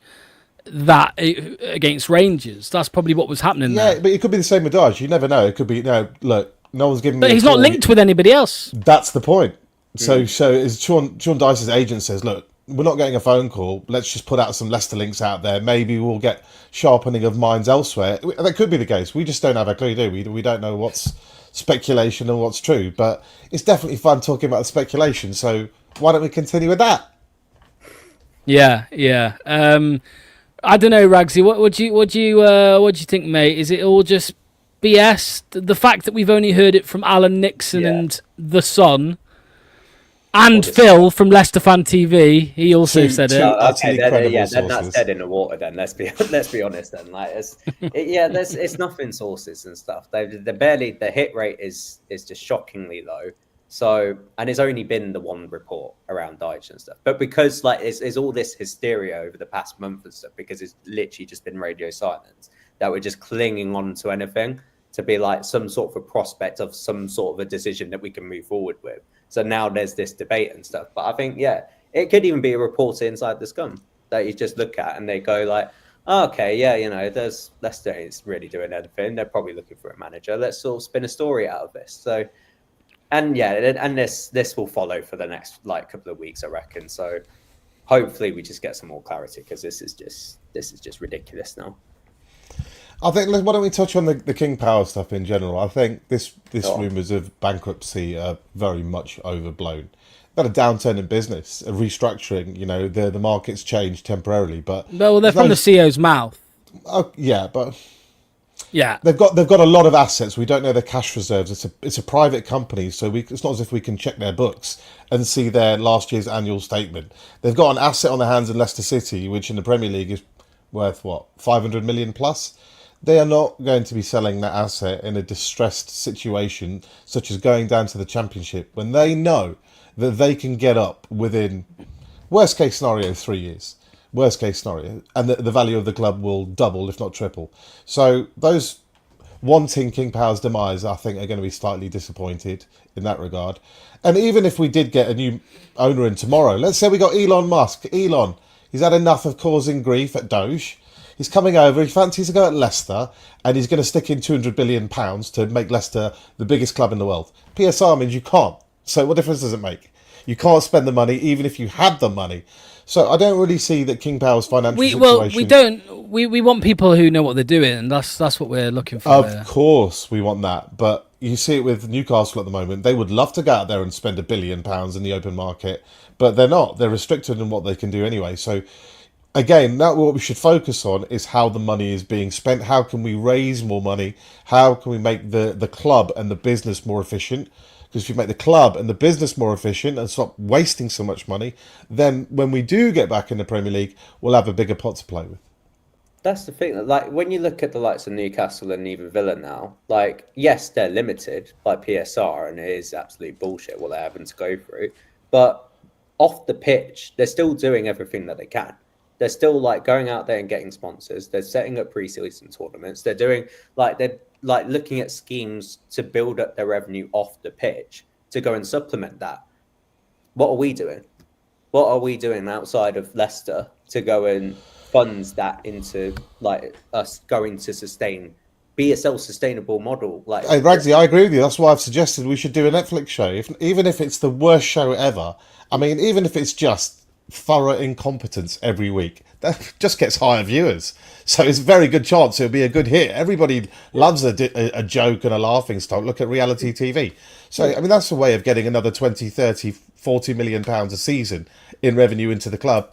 Speaker 3: that against Rangers. That's probably what was happening there.
Speaker 13: Yeah, but it could be the same with Daesh. You never know. It could be, look, no one's giving me.
Speaker 3: But he's not linked with anybody else.
Speaker 13: That's the point. So as Sean Dice's agent says, look, we're not getting a phone call. Let's just put out some Leicester links out there. Maybe we'll get sharpening of minds elsewhere. That could be the case. We just don't have a clue, do we? We don't know what's speculation and what's true, but it's definitely fun talking about the speculation, so why don't we continue with that?
Speaker 3: Yeah. I don't know, Ragsy, what do you think, mate? Is it all just BS? The fact that we've only heard it from Alan Nixon and The Sun and Phil from Leicester Fan TV, he also said it.
Speaker 4: Okay, then that's dead in the water. Then let's be honest. Then it's nothing sources and stuff. They're barely, the hit rate is just shockingly low. So, and it's only been the one report around Daesh and stuff. But because it's all this hysteria over the past month and stuff, because it's literally just been radio silence, that we're just clinging on to anything to be like some sort of a prospect of some sort of a decision that we can move forward with. So now there's this debate and stuff. But I think, it could even be a reporter inside the Scum that you just look at and they go like, oh, okay, there's Leicester ain't really doing anything. They're probably looking for a manager. Let's sort of spin a story out of this. So, and this will follow for the next couple of weeks, I reckon. So hopefully we just get some more clarity, because this is just ridiculous now.
Speaker 13: I think, why don't we touch on the King Power stuff in general? I think this rumours of bankruptcy are very much overblown. Got a downturn in business, a restructuring. The market's changed temporarily, but
Speaker 3: they're from the CEO's mouth.
Speaker 13: Yeah, they've got a lot of assets. We don't know their cash reserves. It's a private company, so it's not as if we can check their books and see their last year's annual statement. They've got an asset on their hands in Leicester City, which in the Premier League is worth 500 million plus. They are not going to be selling that asset in a distressed situation, such as going down to the Championship, when they know that they can get up within, worst case scenario, 3 years. Worst case scenario. And the value of the club will double, if not triple. So those wanting King Power's demise, I think, are going to be slightly disappointed in that regard. And even if we did get a new owner in tomorrow, let's say we got Elon Musk. Elon, he's had enough of causing grief at Doge. He's coming over, he fancies to go at Leicester, and he's going to stick in £200 billion to make Leicester the biggest club in the world. PSR means you can't. So what difference does it make? You can't spend the money, even if you had the money. So I don't really see that King Power's financial
Speaker 3: We
Speaker 13: situation.
Speaker 3: don't. We want people who know what they're doing, and that's what we're looking for.
Speaker 13: Of course, we want that, but you see it with Newcastle at the moment. They would love to go out there and spend £1 billion in the open market, but they're not. They're restricted in what they can do anyway. So, again, now what we should focus on is how the money is being spent. How can we raise more money? How can we make the club and the business more efficient? Because if you make the club and the business more efficient and stop wasting so much money, then when we do get back in the Premier League, we'll have a bigger pot to play with.
Speaker 4: That's the thing. Like when you look at the likes of Newcastle and even Villa now, like yes, they're limited by PSR, and it is absolute bullshit what they're having to go through. But off the pitch, they're still doing everything that they can. They're still like going out there and getting sponsors. They're setting up pre-season tournaments. They're looking at schemes to build up their revenue off the pitch to go and supplement that. What are we doing? What are we doing outside of Leicester to go and funds that into like us going to be a self-sustainable model? Like,
Speaker 13: hey, Ragsy, I agree with you. That's why I've suggested we should do a Netflix show, even if it's the worst show ever. I mean, even if it's just thorough incompetence every week, that just gets higher viewers. So it's a very good chance it'll be a good hit. Everybody loves a joke and a laughing stock. Look at reality TV. So, I mean, that's a way of getting another 20, 30, 40 million pounds a season in revenue into the club.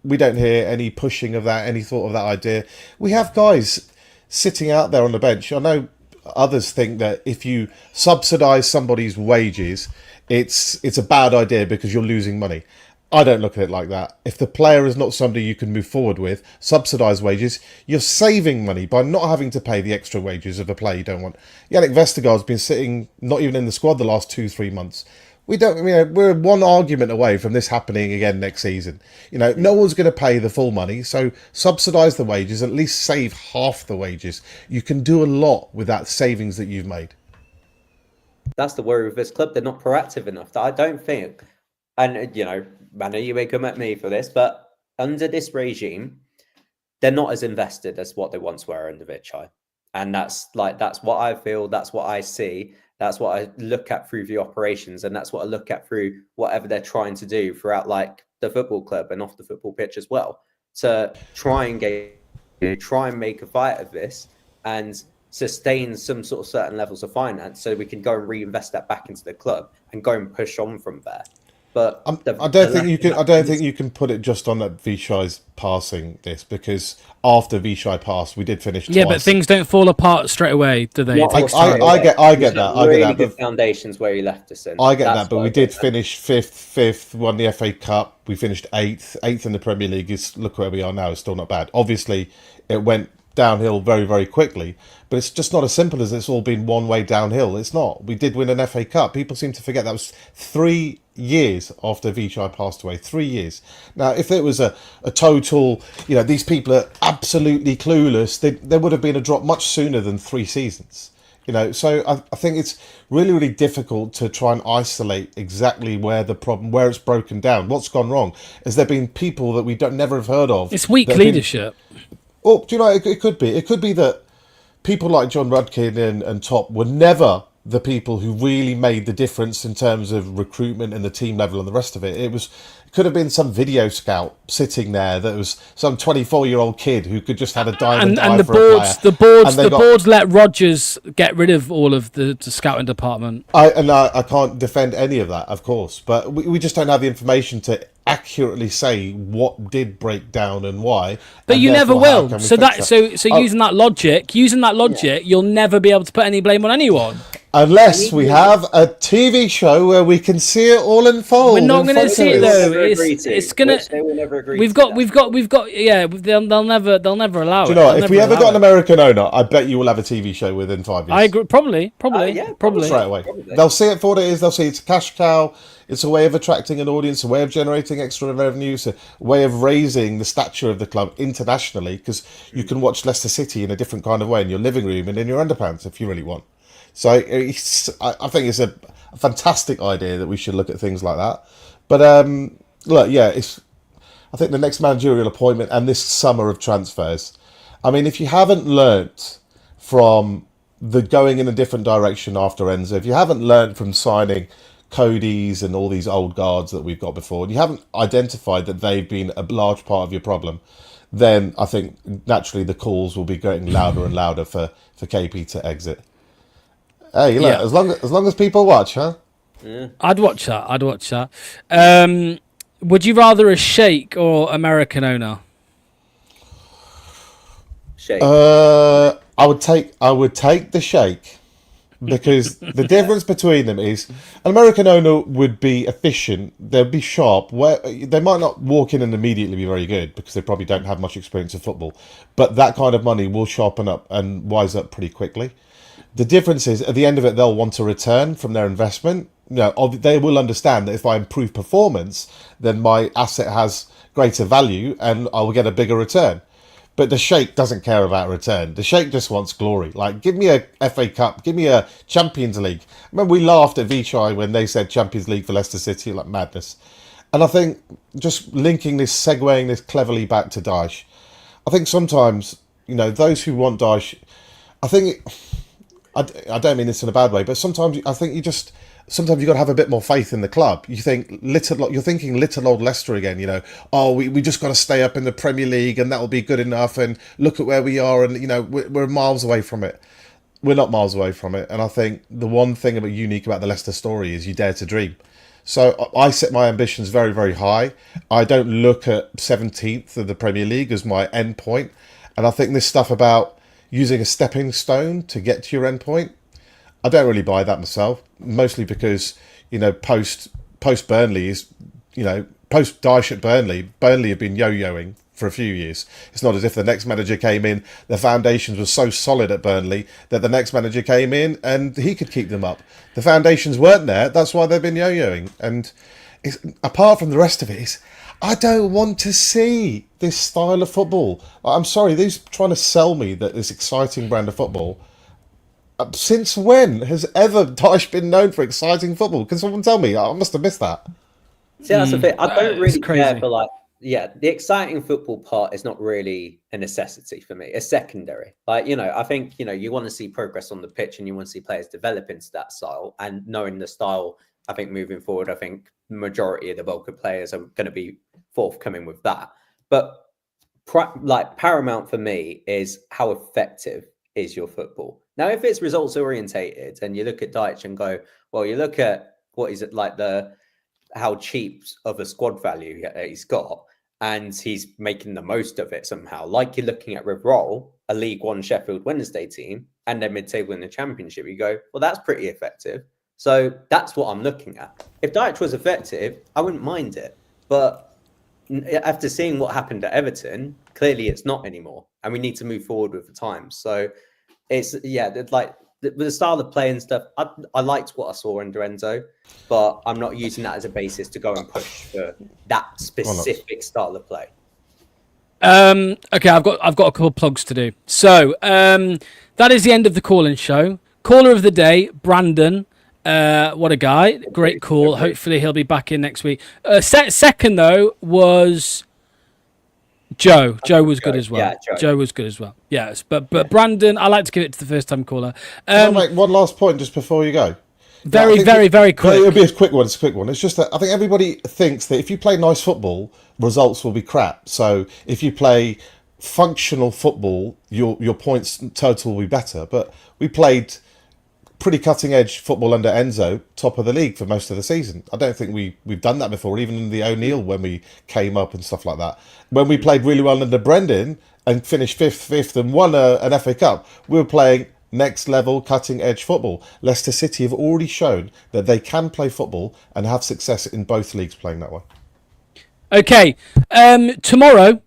Speaker 13: We don't hear any pushing of that, any thought of that idea. We have guys sitting out there on the bench. I know others think that if you subsidise somebody's wages, it's a bad idea because you're losing money. I don't look at it like that. If the player is not somebody you can move forward with, subsidise wages, you're saving money by not having to pay the extra wages of a player you don't want. Yannick Vestergaard's been sitting not even in the squad the last 2-3 months. We're one argument away from this happening again next season. No one's going to pay the full money, so subsidise the wages, at least save half the wages. You can do a lot with that savings that you've made.
Speaker 4: That's the worry with this club. They're not proactive enough. I don't think, and Manu, you may come at me for this, but under this regime, they're not as invested as what they once were under BY.TO. And that's what I feel, that's what I see. That's what I look at through the operations, and that's what I look at through whatever they're trying to do throughout like the football club and off the football pitch as well, to try and make a fight of this and sustain some sort of certain levels of finance so we can go and reinvest that back into the club and go and push on from there. But
Speaker 13: I don't think you can put it just on that Vichai's passing this, because after Vichai passed, we did finish twice.
Speaker 3: Yeah, but things don't fall apart straight away, do they?
Speaker 13: I get that.
Speaker 4: Really good foundations where he left us in.
Speaker 13: I get that, but we did finish fifth, won the FA Cup. We finished eighth in the Premier League. Look where we are now. It's still not bad. Obviously, it went downhill very, very quickly, but it's just not as simple as it's all been one way downhill. It's not. We did win an FA Cup. People seem to forget that was 3 years after Vichai passed away. 3 years. Now, if it was a total, these people are absolutely clueless, there would have been a drop much sooner than 3 seasons. So I think it's really, really difficult to try and isolate exactly where it's broken down. What's gone wrong? Has there been people that we never have heard of?
Speaker 3: It's weak leadership.
Speaker 13: Do you know, it could be. It could be that people like John Rudkin and Top were never the people who really made the difference in terms of recruitment and the team level and the rest of it. It could have been some video scout sitting there that was some 24-year-old kid who could just have a diamond eye for a player.
Speaker 3: The boards let Rodgers get rid of all of the scouting department.
Speaker 13: I can't defend any of that, of course, but we just don't have the information to accurately say what did break down and why.
Speaker 3: But you never will. So using that logic, you'll never be able to put any blame on anyone.
Speaker 13: Unless we have a TV show where we can see it all unfold.
Speaker 3: We're not going to see it though. It's gonna. We've got. Yeah, they'll never allow it.
Speaker 13: Do you know what? If we ever got an American owner, I bet you will have a TV show within 5 years.
Speaker 3: I agree. Probably.
Speaker 13: Straight away. They'll see it for what it is. They'll see it's a cash cow. It's a way of attracting an audience, a way of generating extra revenue, a way of raising the stature of the club internationally, because you can watch Leicester City in a different kind of way in your living room and in your underpants if you really want. So I think it's a fantastic idea that we should look at things like that. But I think the next managerial appointment and this summer of transfers, I mean, if you haven't learnt from the going in a different direction after Enzo, if you haven't learnt from signing Cody's and all these old guards that we've got before, and you haven't identified that they've been a large part of your problem, then I think naturally the calls will be getting louder and louder for KP to exit. Hey, look, as long as people watch, huh?
Speaker 3: Yeah. I'd watch that. Would you rather a sheikh or American owner?
Speaker 4: Sheikh.
Speaker 13: I would take the sheikh, because the difference between them is an American owner would be efficient, they'd be sharp, where they might not walk in and immediately be very good because they probably don't have much experience of football, but that kind of money will sharpen up and wise up pretty quickly. The difference is at the end of it, they'll want a return from their investment. They will understand that if I improve performance, then my asset has greater value and I will get a bigger return. But the sheikh doesn't care about return. The sheikh just wants glory. Like, give me a FA Cup, give me a Champions League. I remember we laughed at Vichai when they said Champions League for Leicester City, like madness. And I think just segueing this cleverly back to Dyche, I think sometimes, those who want Dyche, I don't mean this in a bad way, but sometimes I think sometimes you've got to have a bit more faith in the club. You're thinking little old Leicester again, we just got to stay up in the Premier League and that will be good enough, and look at where we are, and we're miles away from it. We're not miles away from it, and I think the one thing unique about the Leicester story is you dare to dream. So I set my ambitions very, very high. I don't look at 17th of the Premier League as my end point, and I think this stuff about using a stepping stone to get to your end point, I don't really buy that myself, mostly because, post Burnley is, post Dyche at Burnley have been yo-yoing for a few years. It's not as if the next manager came in, the foundations were so solid at Burnley that the next manager came in and he could keep them up. The foundations weren't there, that's why they've been yo-yoing. And apart from the rest of it, I don't want to see this style of football. I'm sorry, these trying to sell me that this exciting brand of football. Since when has ever Dyche been known for exciting football? Can someone tell me? I must have missed that.
Speaker 4: See, that's the thing. I don't really care for the exciting football part is not really a necessity for me. It's secondary. I think, you want to see progress on the pitch and you want to see players develop into that style. And knowing the style, I think moving forward, I think the majority of the bulk of players are going to be forthcoming with that. But paramount for me is how effective is your football. Now, if it's results orientated and you look at Dyche and go, well, you look at what is it like how cheap of a squad value he's got, and he's making the most of it somehow. Like you're looking at Rivrol, a League One Sheffield Wednesday team, and they're mid-table in the Championship. You go, well, that's pretty effective. So that's what I'm looking at. If Dyche was effective, I wouldn't mind it. But after seeing what happened at Everton, clearly it's not anymore, and we need to move forward with the times. So it's the style of play and stuff. I liked what I saw under Enzo, but I'm not using that as a basis to go and push for that specific style of play.
Speaker 3: Okay, I've got a couple of plugs to do. So that is the end of the call-in show. Caller of the day, Brandon. What a guy! Great call. Hopefully he'll be back in next week. Second though was Joe. Joe was good as well. Yeah, Joe was good as well. Yes, but Brandon, I like to give it to the first time caller.
Speaker 13: Can I make one last point just before you go?
Speaker 3: Very quick.
Speaker 13: It'll be a quick one. It's a quick one. It's just that I think everybody thinks that if you play nice football, results will be crap. So if you play functional football, your points total will be better. But we played pretty cutting edge football under Enzo, top of the league for most of the season. I don't think we've done that before, even in the O'Neill when we came up and stuff like that. When we played really well under Brendan and finished fifth and won an FA Cup, we were playing next level cutting edge football. Leicester City have already shown that they can play football and have success in both leagues playing that way.
Speaker 3: Okay, tomorrow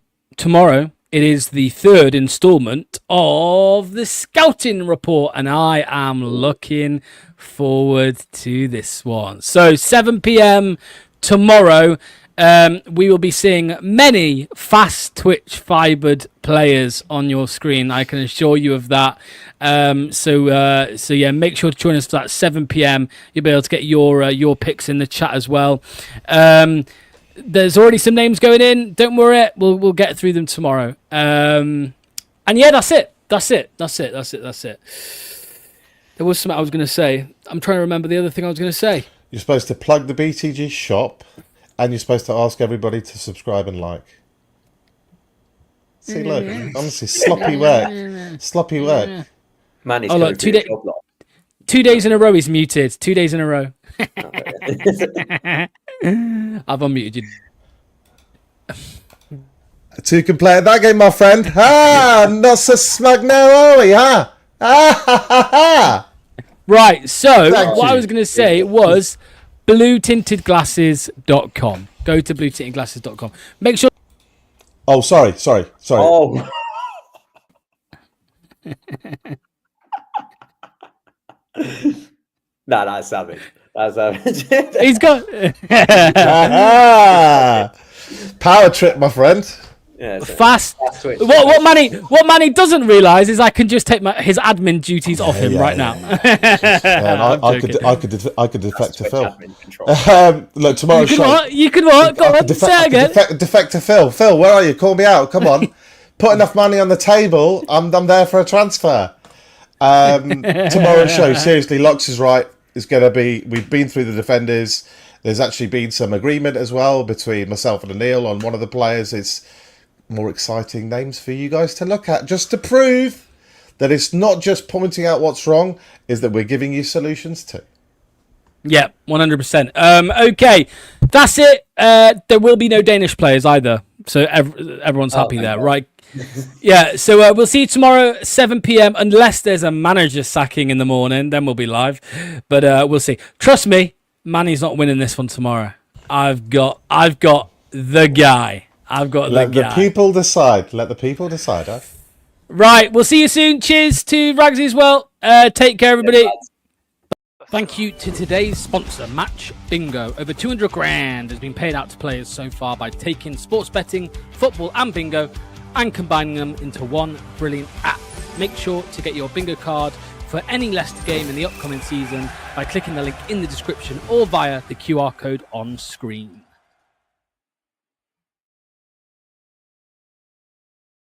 Speaker 3: it is the third instalment of the scouting report, and I am looking forward to this one. So 7 p.m. tomorrow, we will be seeing many fast twitch fibered players on your screen. I can assure you of that. So yeah, make sure to join us at 7 p.m. You'll be able to get your picks in the chat as well. There's already some names going in. Don't worry, we'll get through them tomorrow. And yeah, that's it. There was something I was going to say. I'm trying to remember the other thing I was going to say.
Speaker 13: You're supposed to plug the BTG shop, and you're supposed to ask everybody to subscribe and like. See, look, honestly, sloppy work. Sloppy work.
Speaker 4: Man,
Speaker 3: Oh, look, 2 days in a row he's muted. 2 days in a row. I've unmuted you.
Speaker 13: Two can play at that game, my friend. Not so smug now, are we, huh?
Speaker 3: Right, so
Speaker 13: Thank
Speaker 3: what I
Speaker 13: you.
Speaker 3: was going to say was BlueTintedGlasses.com. Go to BlueTintedGlasses.com. Make sure...
Speaker 13: Oh, sorry.
Speaker 4: Oh. Nah, that's savage. That's savage.
Speaker 3: He's got...
Speaker 13: Power trip, my friend.
Speaker 4: Yeah,
Speaker 3: Fast.
Speaker 4: switch.
Speaker 3: What Manny doesn't realise is I can just take his admin duties off him right now.
Speaker 13: I could defect to Phil. Look, tomorrow's
Speaker 3: You
Speaker 13: show.
Speaker 3: can what? You can what? Go on, say it again.
Speaker 13: Defect to Phil. Phil, where are you? Call me out. Come on. Put enough money on the table. I'm there for a transfer. Tomorrow's show. Seriously, Lux is right. It's going to be. We've been through the defenders. There's actually been some agreement as well between myself and Anil on one of the players. It's more exciting names for you guys to look at, just to prove that it's not just pointing out what's wrong, is that we're giving you solutions too.
Speaker 3: Yeah, 100%. Okay, that's it. There will be no Danish players either, so everyone's happy there, right? Yeah, so we'll see you tomorrow, 7 p.m. Unless there's a manager sacking in the morning, then we'll be live. But we'll see. Trust me, Manny's not winning this one tomorrow. I've got the guy.
Speaker 13: Let the people decide. Let the people decide. Huh?
Speaker 3: Right, we'll see you soon. Cheers to Ragsy as well. Take care, everybody. Thank you to today's sponsor, Match Bingo. Over 200 grand has been paid out to players so far by taking sports betting, football and bingo and combining them into one brilliant app. Make sure to get your bingo card for any Leicester game in the upcoming season by clicking the link in the description or via the QR code on screen.